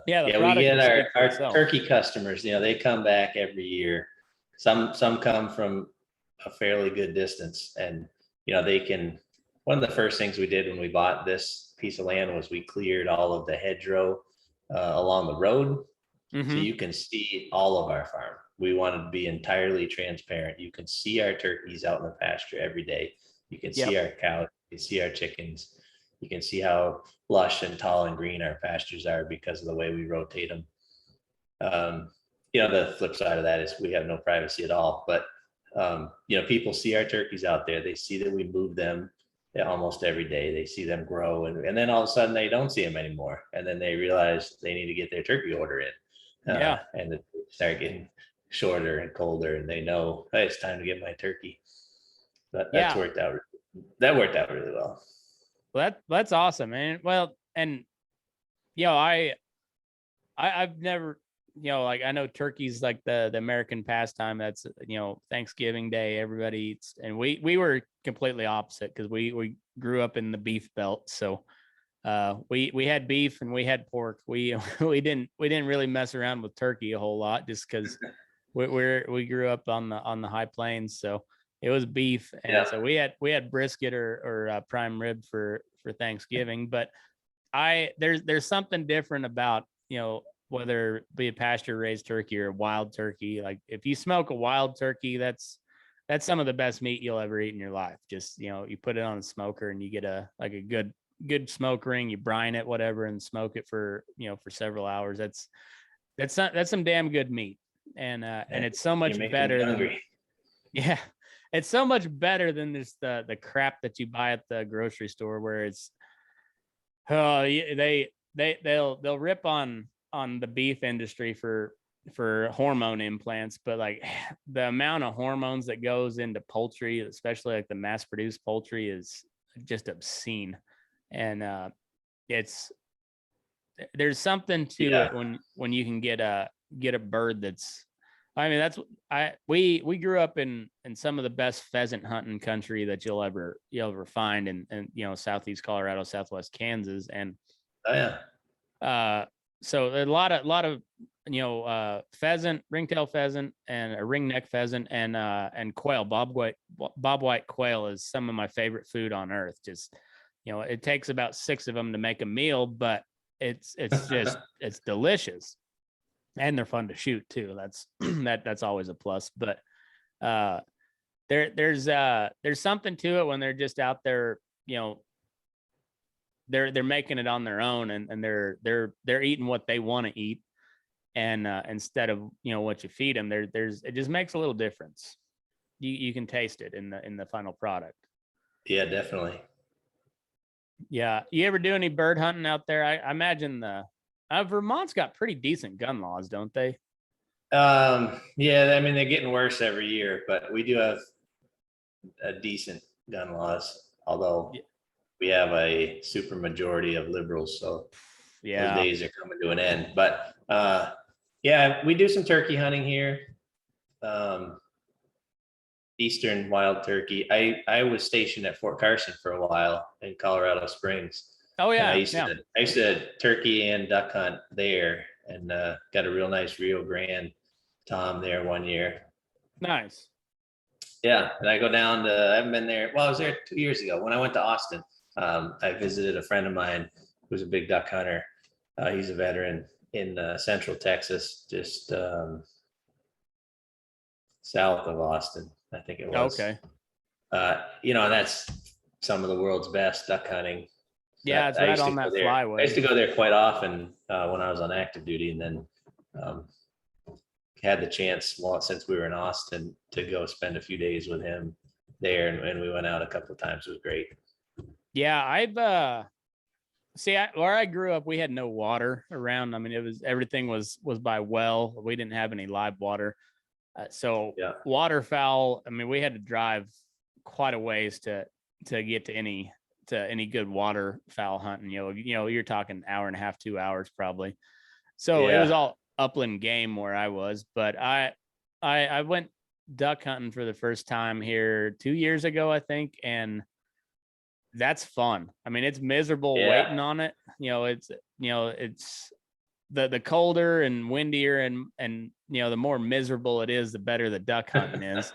Yeah, We get our turkey customers. They come back every year. Some come from a fairly good distance, and they can. One of the first things we did when we bought this piece of land was we cleared all of the hedgerow along the road, so you can see all of our farm. We wanted to be entirely transparent. You can see our turkeys out in the pasture every day. You can see our cows. You can see our chickens. You can see how lush and tall and green our pastures are because of the way we rotate them. The flip side of that is we have no privacy at all. But people see our turkeys out there. They see that we move them almost every day. They see them grow, and then all of a sudden they don't see them anymore, and then they realize they need to get their turkey order in. And they start getting shorter and colder, and they know, hey, it's time to get my turkey. That's worked out. that worked out really well. Well, that's awesome, man. Well, and I've never, like I know turkey's like the American pastime. That's, Thanksgiving Day, everybody eats, and we were completely opposite because we grew up in the beef belt. So we had beef and we had pork. We we didn't really mess around with turkey a whole lot just because we grew up on the high plains. So it was beef, and so we had brisket or prime rib for Thanksgiving. But there's something different about, whether it be a pasture raised turkey or a wild turkey. Like if you smoke a wild turkey, that's some of the best meat you'll ever eat in your life. Just, you put it on a smoker and you get a good smoke ring, you brine it, whatever, and smoke it for several hours. That's some damn good meat. And it's so much better than, yeah, it's so much better than this the crap that you buy at the grocery store where it's, oh, they'll rip on the beef industry for hormone implants, but like the amount of hormones that goes into poultry, especially like the mass produced poultry, is just obscene. And there's something to it when you can get a bird that's, I mean, we grew up in some of the best pheasant hunting country that you'll ever find in southeast Colorado, southwest Kansas. And so a lot of pheasant, ringtail pheasant, and a ringneck pheasant, and quail. Bobwhite quail is some of my favorite food on earth. Just, it takes about 6 of them to make a meal, but it's just it's delicious, and they're fun to shoot too. That's always a plus. But there's something to it when they're just out there, they're making it on their own, and they're eating what they want to eat, and instead of what you feed them. It just makes a little difference. You can taste it in the final product. Yeah, definitely. Yeah, you ever do any bird hunting out there? I imagine Vermont's got pretty decent gun laws, don't they? Yeah, I mean they're getting worse every year, but we do have a decent gun laws, although we have a super majority of liberals, so those days are coming to an end. But yeah, we do some turkey hunting here. Eastern wild turkey. I was stationed at Fort Carson for a while in Colorado Springs. Oh yeah, I used to turkey and duck hunt there, and got a real nice Rio Grande Tom there one year. Nice. Yeah, and I go down to, I haven't been there. Well, I was there 2 years ago when I went to Austin. I visited a friend of mine who's a big duck hunter. He's a veteran in Central Texas, just south of Austin, I think it was. Okay. That's some of the world's best duck hunting. Yeah, it's right on that flyway. I used to go there quite often when I was on active duty, and then had the chance, since we were in Austin, to go spend a few days with him there, and we went out a couple of times. It was great. Yeah, I've where I grew up, we had no water around. I mean, everything was by well. We didn't have any live water. So waterfowl, I mean, we had to drive quite a ways to get to any good waterfowl hunting. You're talking an hour and a half, 2 hours probably. So it was all upland game where I was. But I went duck hunting for the first time here 2 years ago, I think, and that's fun. I mean, it's miserable waiting on it. It's the colder and windier and the more miserable it is, the better the duck hunting is.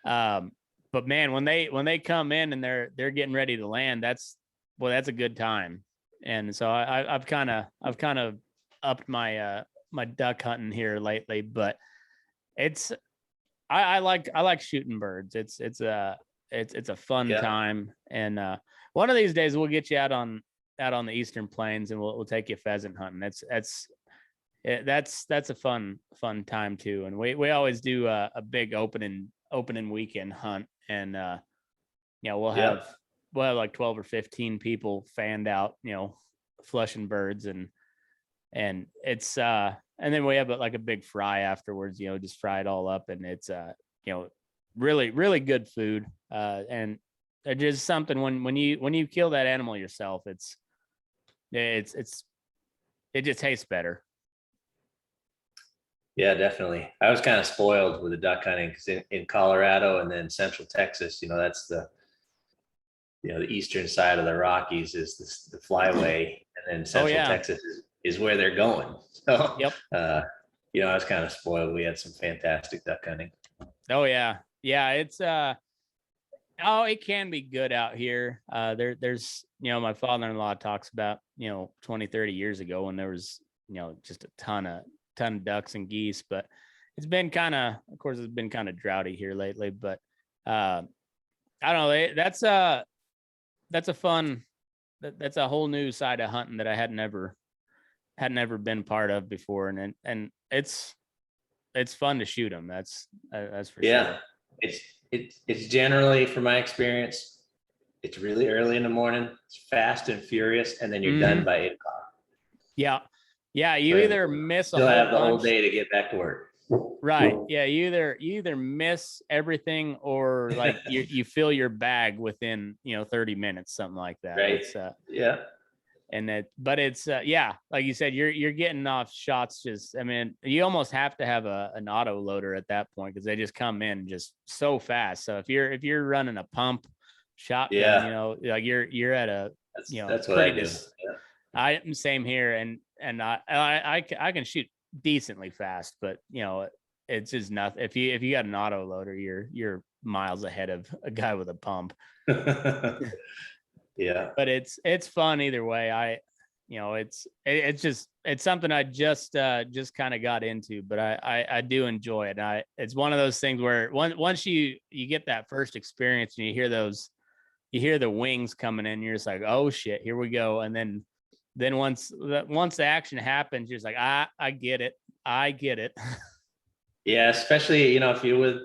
But man, when they come in and they're getting ready to land, that's a good time. And so I've kind of upped my my duck hunting here lately, but I like shooting birds. It's a fun time. And one of these days we'll get you out on the Eastern Plains and we'll take you pheasant hunting. That's a fun time too. And we always do a big opening weekend hunt, and we'll have like 12 or 15 people fanned out, flushing birds, and it's and then we have like a big fry afterwards, just fry it all up, and it's really, really good food. And They're just something when you kill that animal yourself, it's it just tastes better. Yeah, definitely. I was kind of spoiled with the duck hunting because in Colorado and then Central Texas, that's the eastern side of the Rockies is the flyway, and then Oh Central yeah. Texas is where they're going. So, Yep. I was kind of spoiled. We had some fantastic duck hunting. Oh yeah. Yeah. It's oh, it can be good out here. There's my father-in-law talks about 20, 30 years ago when there was just a ton of ducks and geese, but it's been of course it's been kind of droughty here lately, but I don't know. That's a fun. That's a whole new side of hunting that I had never been part of before, and it's fun to shoot them. That's for Yeah, sure. it's generally, from my experience, it's really early in the morning. It's fast and furious, and then you're done by 8 o'clock. Yeah. Yeah. You So either miss a still whole have the whole bunch. day to get back to work. Right. Yeah. You either miss everything or like you fill your bag within, 30 minutes, something like that. Right. It's Yeah. and but it's yeah, like you said, you're getting off shots. I mean, you almost have to have an auto loader at that point because they just come in just so fast. So if you're running a pump shotgun, Yeah. like you're at a That's what I pretty do. Yeah. I am same here, and I can shoot decently fast, but it's just nothing. If you got an auto loader, you're miles ahead of a guy with a pump. Yeah. But it's fun either way. It's something I just kind of got into, but I do enjoy it. It's one of those things where once you get that first experience and you hear the wings coming in, you're just like, oh shit, here we go. And then once the action happens, you're just like, I get it. I get it. Yeah, especially, if you're with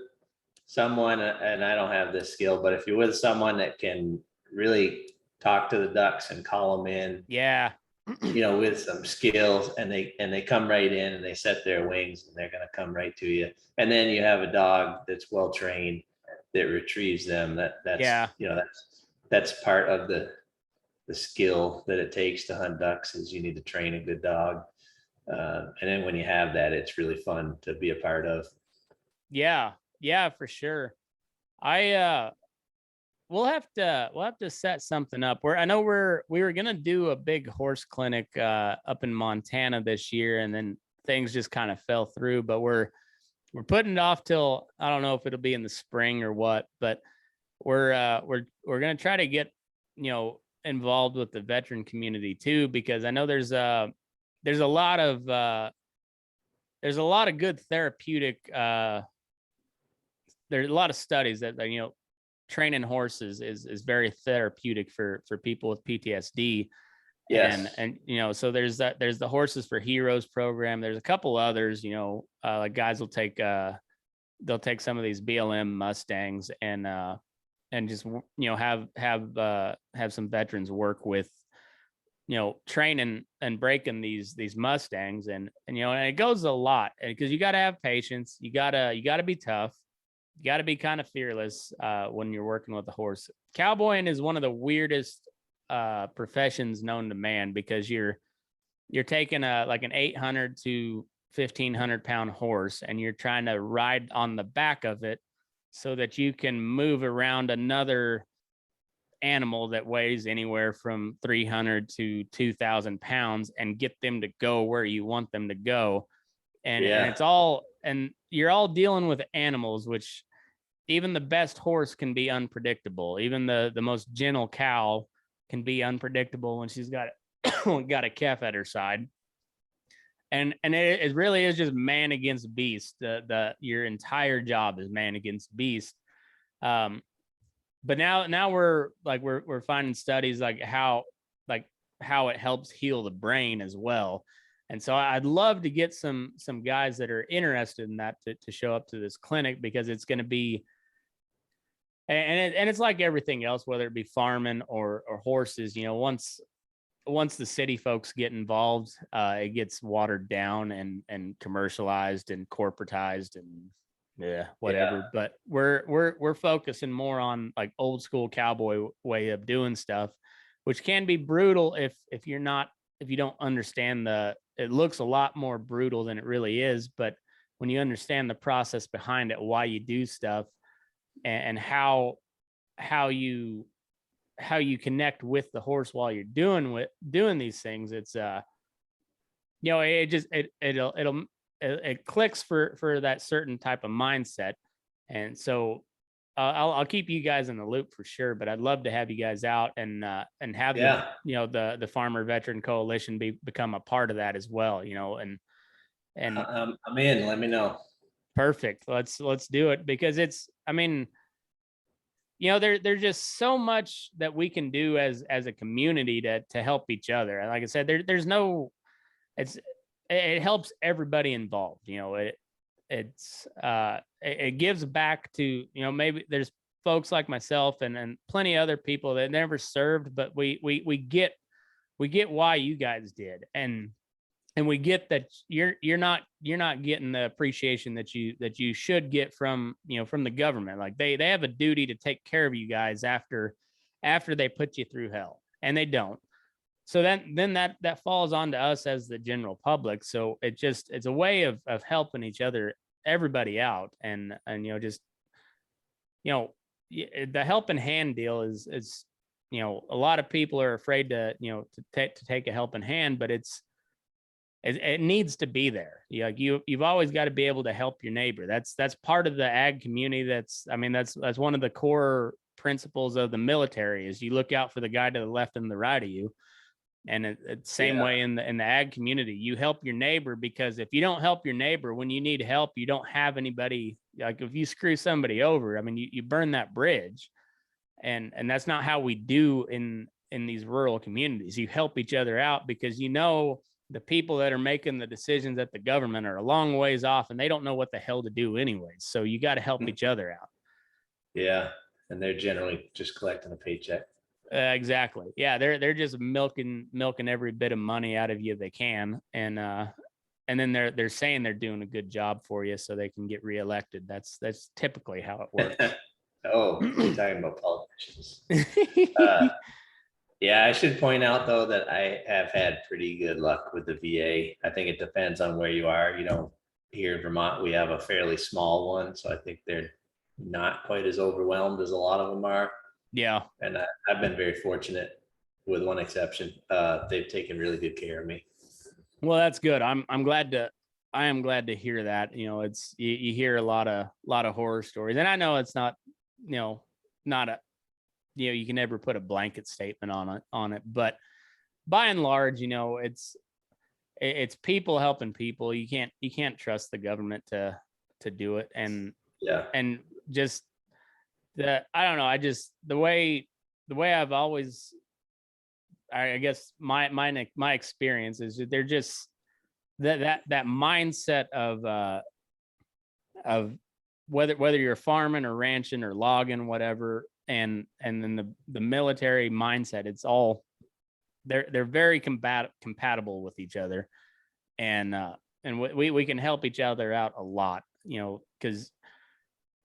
someone, and I don't have this skill, but if you're with someone that can really talk to the ducks and call them in, Yeah. with some skills, and they come right in and they set their wings and they're going to come right to you. And then you have a dog that's well trained that retrieves them. Yeah. That's part of the skill that it takes to hunt ducks, is you need to train a good dog. And then when you have that, it's really fun to be a part of. Yeah. Yeah, for sure. We'll have to set something up where I know we were going to do a big horse clinic up in Montana this year, and then things just kind of fell through, but we're putting it off till, I don't know if it'll be in the spring or what, but we're going to try to get, involved with the veteran community too, because I know there's a lot of good therapeutic there's a lot of studies that training horses is very therapeutic for people with PTSD. Yes. And so there's the Horses for Heroes program. There's a couple others, like guys will take they'll take some of these BLM Mustangs and just have some veterans work with training and breaking these Mustangs, and it goes a lot, because you got to have patience, you got to be tough, you got to be kind of fearless when you're working with a horse. Cowboying is one of the weirdest professions known to man, because you're taking like an 800 to 1,500 pound horse, and you're trying to ride on the back of it so that you can move around another animal that weighs anywhere from 300 to 2,000 pounds and get them to go where you want them to go. And it's all, and you're all dealing with animals, which even the best horse can be unpredictable. Even the most gentle cow can be unpredictable when she's got a calf at her side. And it really is just man against beast. Your entire job is man against beast. But now we're finding studies like how it helps heal the brain as well. And so I'd love to get some guys that are interested in that to show up to this clinic, because it's going to be, and it's like everything else, whether it be farming or horses, once the city folks get involved, it gets watered down and commercialized and corporatized, and yeah, whatever. But we're focusing more on like old school cowboy way of doing stuff, which can be brutal if you're not, if you don't understand it looks a lot more brutal than it really is. But when you understand the process behind it, why you do stuff, and how you how you connect with the horse while you're doing these things, it's it just it clicks for that certain type of mindset. And so I'll keep you guys in the loop for sure, but I'd love to have you guys out and have Yeah. the Farmer Veteran Coalition become a part of that as well, and I'm in, let me know. perfect. Let's do it, because it's, I mean, there's just so much that we can do as a community to help each other. And like I said, there's no, it helps everybody involved. It gives back to, maybe there's folks like myself and plenty of other people that never served, but we get why you guys did. And we get that you're not getting the appreciation that you should get from from the government. Like they have a duty to take care of you guys after they put you through hell, and they don't. So then that falls on to us as the general public. So it's a way of helping each other, everybody out. And the helping hand deal is a lot of people are afraid to take a helping hand, but it needs to be there. You've always got to be able to help your neighbor. That's part of the ag community. That's one of the core principles of the military, is you look out for the guy to the left and the right of you. And it's the same way in the ag community. You help your neighbor, because if you don't help your neighbor when you need help, you don't have anybody. Like if you screw somebody over, I mean, you burn that bridge. And that's not how we do in these rural communities. You help each other out, because the people that are making the decisions at the government are a long ways off, and they don't know what the hell to do anyways. So you got to help each other out. Yeah. And they're generally just collecting a paycheck. Exactly. Yeah. They're just milking every bit of money out of you they can. And then they're saying they're doing a good job for you so they can get reelected. That's typically how it works. Oh, you're talking about politicians. Yeah, I should point out though that I have had pretty good luck with the VA. I think it depends on where you are. Here in Vermont, we have a fairly small one, so I think they're not quite as overwhelmed as a lot of them are. Yeah. And I've been very fortunate, with one exception. They've taken really good care of me. Well, that's good. I am glad to hear that. It's you hear a lot of horror stories, and I know it's not not a you can never put a blanket statement on it, but by and large, it's people helping people. You can't trust the government to do it. And just I don't know. I just, the way I've always, I guess my experience is that they're just that mindset of whether you're farming or ranching or logging, whatever. And then the military mindset, it's all, they're very compatible with each other. And we can help each other out a lot, because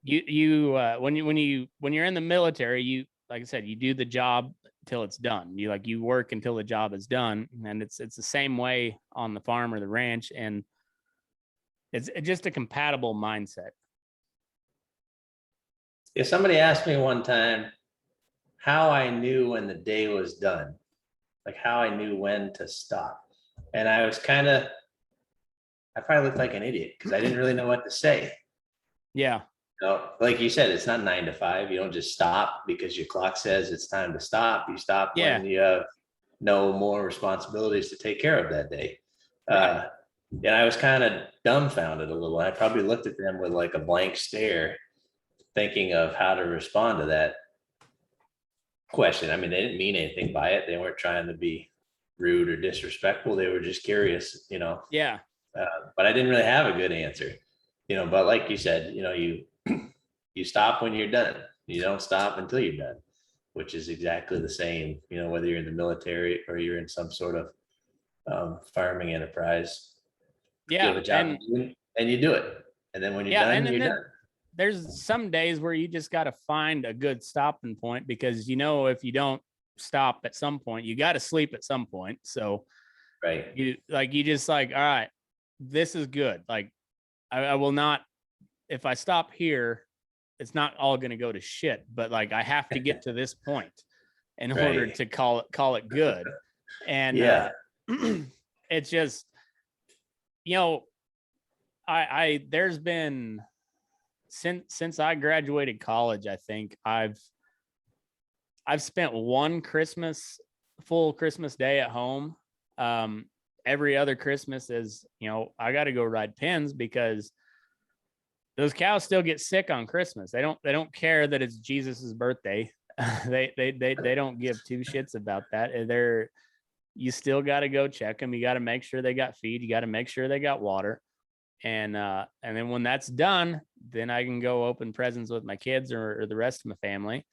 when you're in the military, like I said, you do the job till it's done. You work until the job is done. And it's the same way on the farm or the ranch. And it's just a compatible mindset. Yeah, somebody asked me one time how I knew when the day was done, like how I knew when to stop. And I probably looked like an idiot because I didn't really know what to say. Yeah. Like you said, it's not 9 to 5. You don't just stop because your clock says it's time to stop. You stop when you have no more responsibilities to take care of that day. Right. And I was kind of dumbfounded a little. I probably looked at them with like a blank stare, thinking of how to respond to that question. I mean, they didn't mean anything by it. They weren't trying to be rude or disrespectful. They were just curious, Yeah. But I didn't really have a good answer, but like you said, you stop when you're done. You don't stop until you're done, which is exactly the same, whether you're in the military or you're in some sort of farming enterprise. Yeah. You have a job and you do it. And then when you're done, you're done. there's some days where you just got to find a good stopping point, because if you don't stop at some point, you got to sleep at some point. So Right. you just like, all right, this is good. Like I will not, if I stop here, it's not all going to go to shit, but like I have to get to this point in order Right. to call it good. And Yeah. it's just, I there's been, since I graduated college, I think I've spent one full Christmas day at home. Every other Christmas is, I got to go ride pins, because those cows still get sick on Christmas. They don't care that it's Jesus's birthday. They don't give two shits about that. You still got to go check them. You got to make sure they got feed. You got to make sure they got water. And then when that's done, then I can go open presents with my kids or the rest of my family.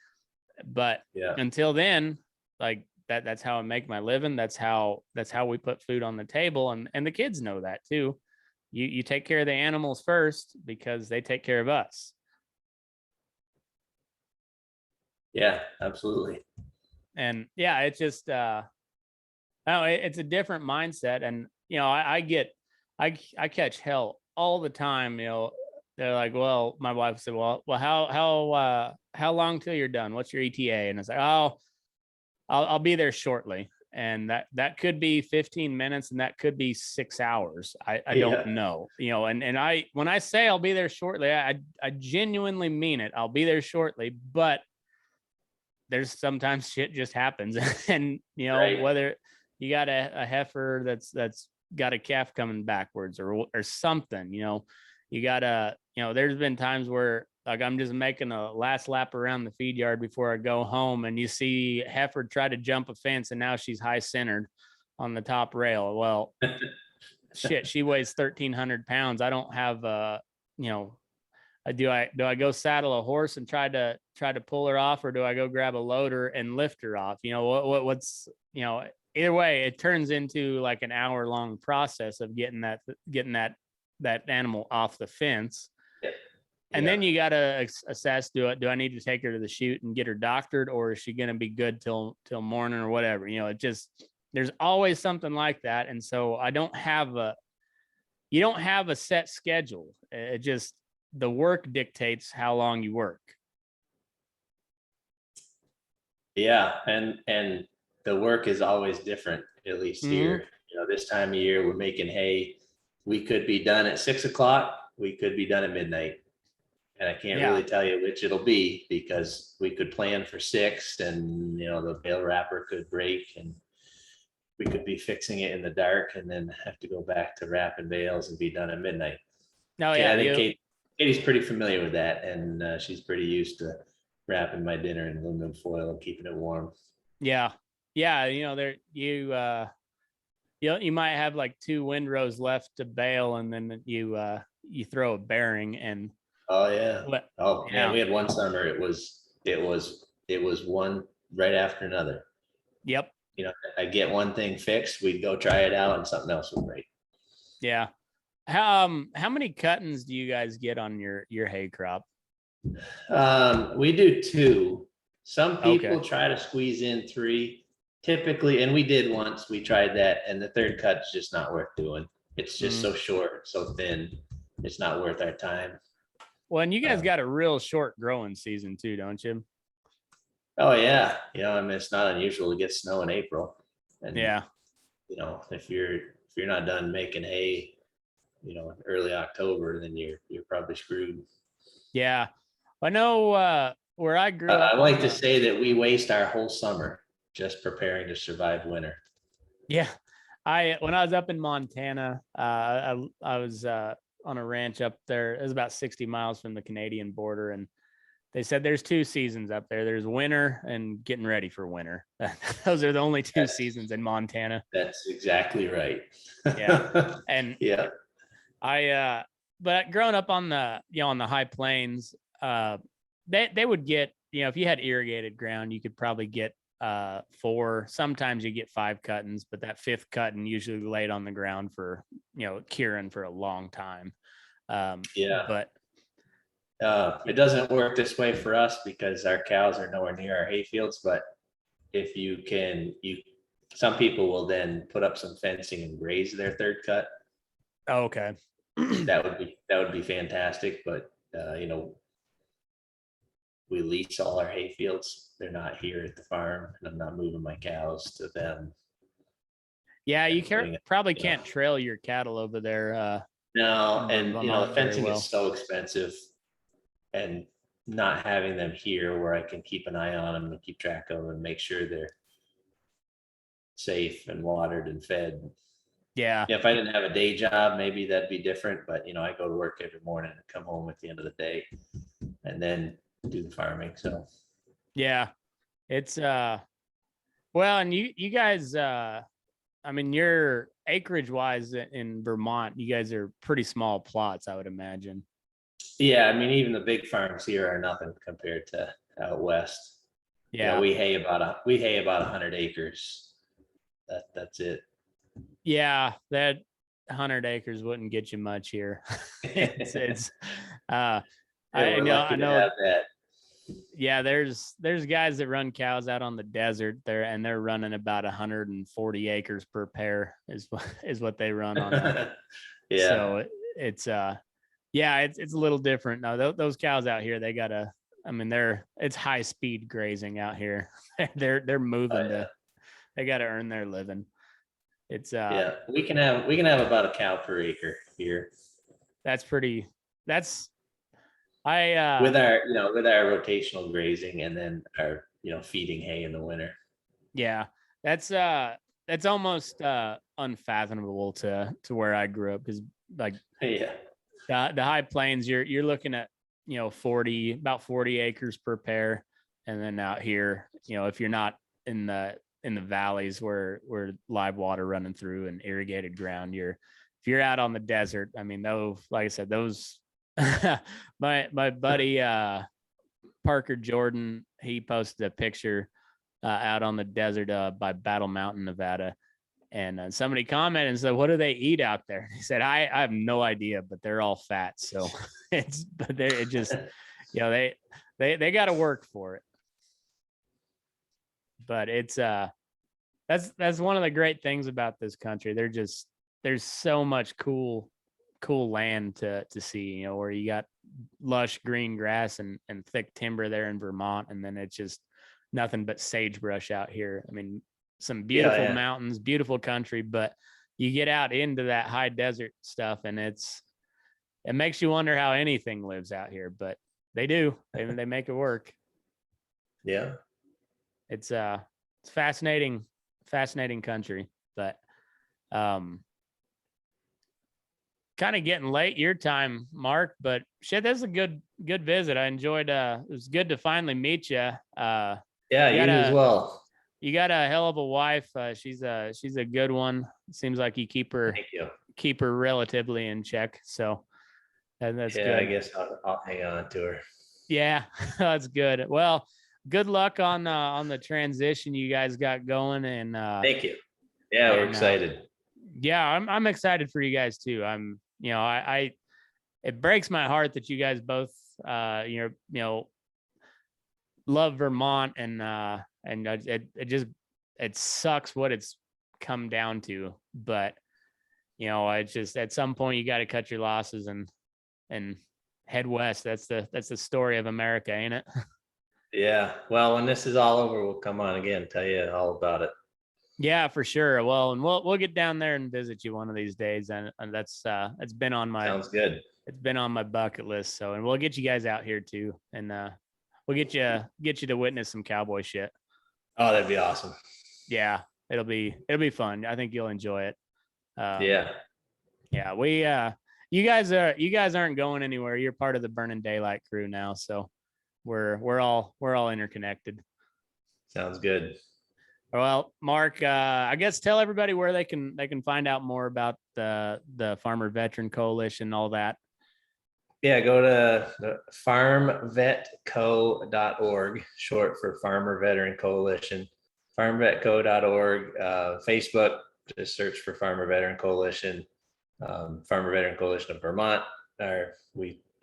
But until then, like that's how I make my living. That's how we put food on the table. And the kids know that too. You take care of the animals first, because they take care of us. Yeah, absolutely. And yeah, it's just it's a different mindset. And I catch hell all the time. They're like, well, my wife said, well, how long till you're done? What's your ETA? And it's like, oh, I'll be there shortly. And that could be 15 minutes, and that could be 6 hours. I don't know, and when I say I'll be there shortly, I genuinely mean it. I'll be there shortly, but there's sometimes shit just happens. And Right. whether you got a heifer that's got a calf coming backwards or something, you gotta, there's been times where like I'm just making a last lap around the feed yard before I go home, and you see heifer try to jump a fence, and now she's high centered on the top rail. Well, shit, she weighs 1,300 pounds. I don't have do I go saddle a horse and try to pull her off, or do I go grab a loader and lift her off? What's either way, it turns into like an hour-long process of getting that animal off the fence. And then you got to assess, do I need to take her to the chute and get her doctored, or is she going to be good till morning or whatever? There's always something like that. And so you don't have a set schedule. It just, the work dictates how long you work. Yeah. And the work is always different, at least here. This time of year, we're making hay. We could be done at 6 o'clock. We could be done at midnight. And I can't really tell you which it'll be, because we could plan for 6, and the bale wrapper could break, and we could be fixing it in the dark, and then have to go back to wrapping bales and be done at midnight. I think Katie's pretty familiar with that, and she's pretty used to wrapping my dinner in aluminum foil and keeping it warm. Yeah. You might have like 2 windrows left to bale, and then you throw a bearing and. Oh yeah. Man, we had one summer. It was one right after another. Yep. I get one thing fixed, we'd go try it out, and something else would break. Yeah. How many cuttings do you guys get on your hay crop? We do 2. Some people try to squeeze in 3 typically, and we did once. We tried that, and the 3rd cut's just not worth doing. It's just so short, so thin. It's not worth our time. Well, and you guys got a real short growing season too, don't you? Oh yeah. It's not unusual to get snow in April. And if you're not done making hay, early October, then you're probably screwed. Yeah. I know where I grew up. I like to say that we waste our whole summer just preparing to survive winter. Yeah. When I was up in Montana, I was on a ranch up there. It was about 60 miles from the Canadian border. And they said there's 2 seasons up there. There's winter and getting ready for winter. Those are the only 2 seasons in Montana. That's exactly right. Yeah. And but growing up on the, on the high plains, they would get, if you had irrigated ground, you could probably get 4, sometimes you get 5 cuttings, but that 5th cutting usually laid on the ground for, curing for a long time. But It doesn't work this way for us because our cows are nowhere near our hay fields, but if you can, some people will then put up some fencing and graze their third cut. Oh, okay. That would be fantastic. But we lease all our hay fields. They're not here at the farm, and I'm not moving my cows to them. Yeah, you Putting it, probably can't trail your cattle over there. No, and Vermont the very fencing well. is so expensive, and not having them here where I can keep an eye on them and keep track of them and make sure they're safe and watered and fed. Yeah. If I didn't have a day job, maybe that'd be different. But I go to work every morning and come home at the end of the day, and then do the farming. So Yeah. It's well, and you guys I mean, your acreage wise in Vermont, you guys are pretty small plots, I would imagine. yeah, I mean, even the big farms here are nothing compared to out west. Yeah. We hay about 100 acres. That's it. Yeah, that 100 acres wouldn't get you much here. it's I know That. yeah, there's guys that run cows out on the desert there, and they're running about 140 acres per pair is what they run on that. Yeah. So it's yeah, it's a little different. No, those cows out here, it's high speed grazing out here. they're moving they got to earn their living. It's yeah, we can have about a cow per acre here. That's pretty. That's with our rotational grazing, and then our feeding hay in the winter. Yeah, that's almost unfathomable to where I grew up, because like Yeah, the high plains, you're looking at about 40 acres per pair, and then out here, if you're not in the valleys where live water running through and irrigated ground, if you're out on the desert, I mean, though, like I said, those my buddy Parker Jordan, he posted a picture out on the desert by Battle Mountain, Nevada, and somebody commented and said, "What do they eat out there?" He said, "I have no idea, but they're all fat." So it just they got to work for it. But it's that's one of the great things about this country. There's so much cool land to see, where you got lush green grass and thick timber there in Vermont, and then it's just nothing but sagebrush out here. I mean, some beautiful mountains, beautiful country, but you get out into that high desert stuff, and it makes you wonder how anything lives out here, but they do. They make it work. Yeah. It's fascinating country, but kind of getting late your time, Mark, but shit, that's a good visit. I enjoyed it was good to finally meet you. Yeah, you as well. You got a hell of a wife. She's a good one. It seems like you keep her relatively in check. So that's good. I guess I'll hang on to her. Yeah, that's good. Well, good luck on the transition you guys got going, and thank you. Yeah, we're excited. Yeah, I'm excited for you guys too. I'm it breaks my heart that you guys both love Vermont, and it sucks what it's come down to, but it's just at some point you got to cut your losses and head west. That's the story of America, ain't it? Yeah. Well, when this is all over, we'll come on again and tell you all about it. Yeah, for sure. Well, and we'll get down there and visit you one of these days, and that's it's been on my sounds good. It's been on my bucket list. So, and we'll get you guys out here too, and we'll get you to witness some cowboy shit. Oh, that'd be awesome. Yeah, it'll be fun. I think you'll enjoy it. Yeah. We you guys aren't going anywhere. You're part of the Burning Daylight crew now, so we're all interconnected. Sounds good. Well, Mark, I guess tell everybody where they can find out more about the Farmer Veteran Coalition and all that. Yeah, go to the farmvetco.org, short for Farmer Veteran Coalition. Farmvetco.org. Facebook, just search for Farmer Veteran Coalition. Farmer Veteran Coalition of Vermont.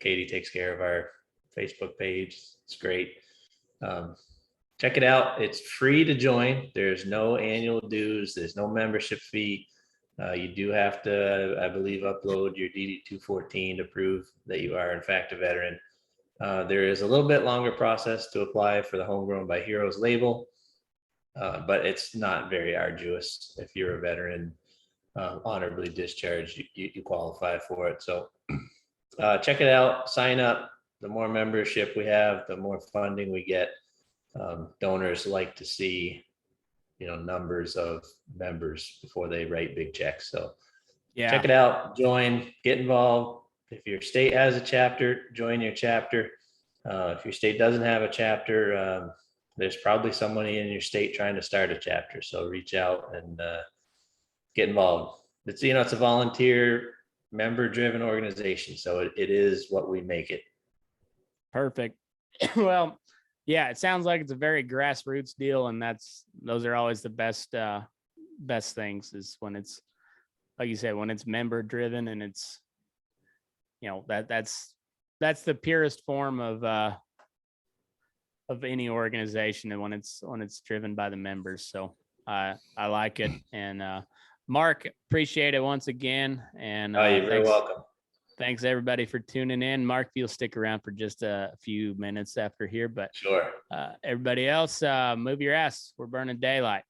Katie takes care of our Facebook page. It's great. Check it out. It's free to join. There's no annual dues. There's no membership fee. You do have to, I believe, upload your DD 214 to prove that you are in fact a veteran. There is a little bit longer process to apply for the Homegrown by Heroes label, but it's not very arduous. If you're a veteran, honorably discharged, you qualify for it. So check it out, sign up. The more membership we have, the more funding we get. Donors like to see, numbers of members before they write big checks. So check it out, join, get involved. If your state has a chapter, join your chapter. If your state doesn't have a chapter, there's probably somebody in your state trying to start a chapter. So reach out and get involved. It's, it's a volunteer, member-driven organization. So it is what we make it. Perfect. Well, yeah, it sounds like it's a very grassroots deal, and those are always the best things, is when it's, like you said, when it's member driven, and it's, that's the purest form of any organization, and when it's driven by the members. So I like it. And Mark, appreciate it once again. And you're very welcome. Thanks everybody for tuning in. Mark, you'll stick around for just a few minutes after here, but sure. Everybody else, move your ass. We're burning daylight.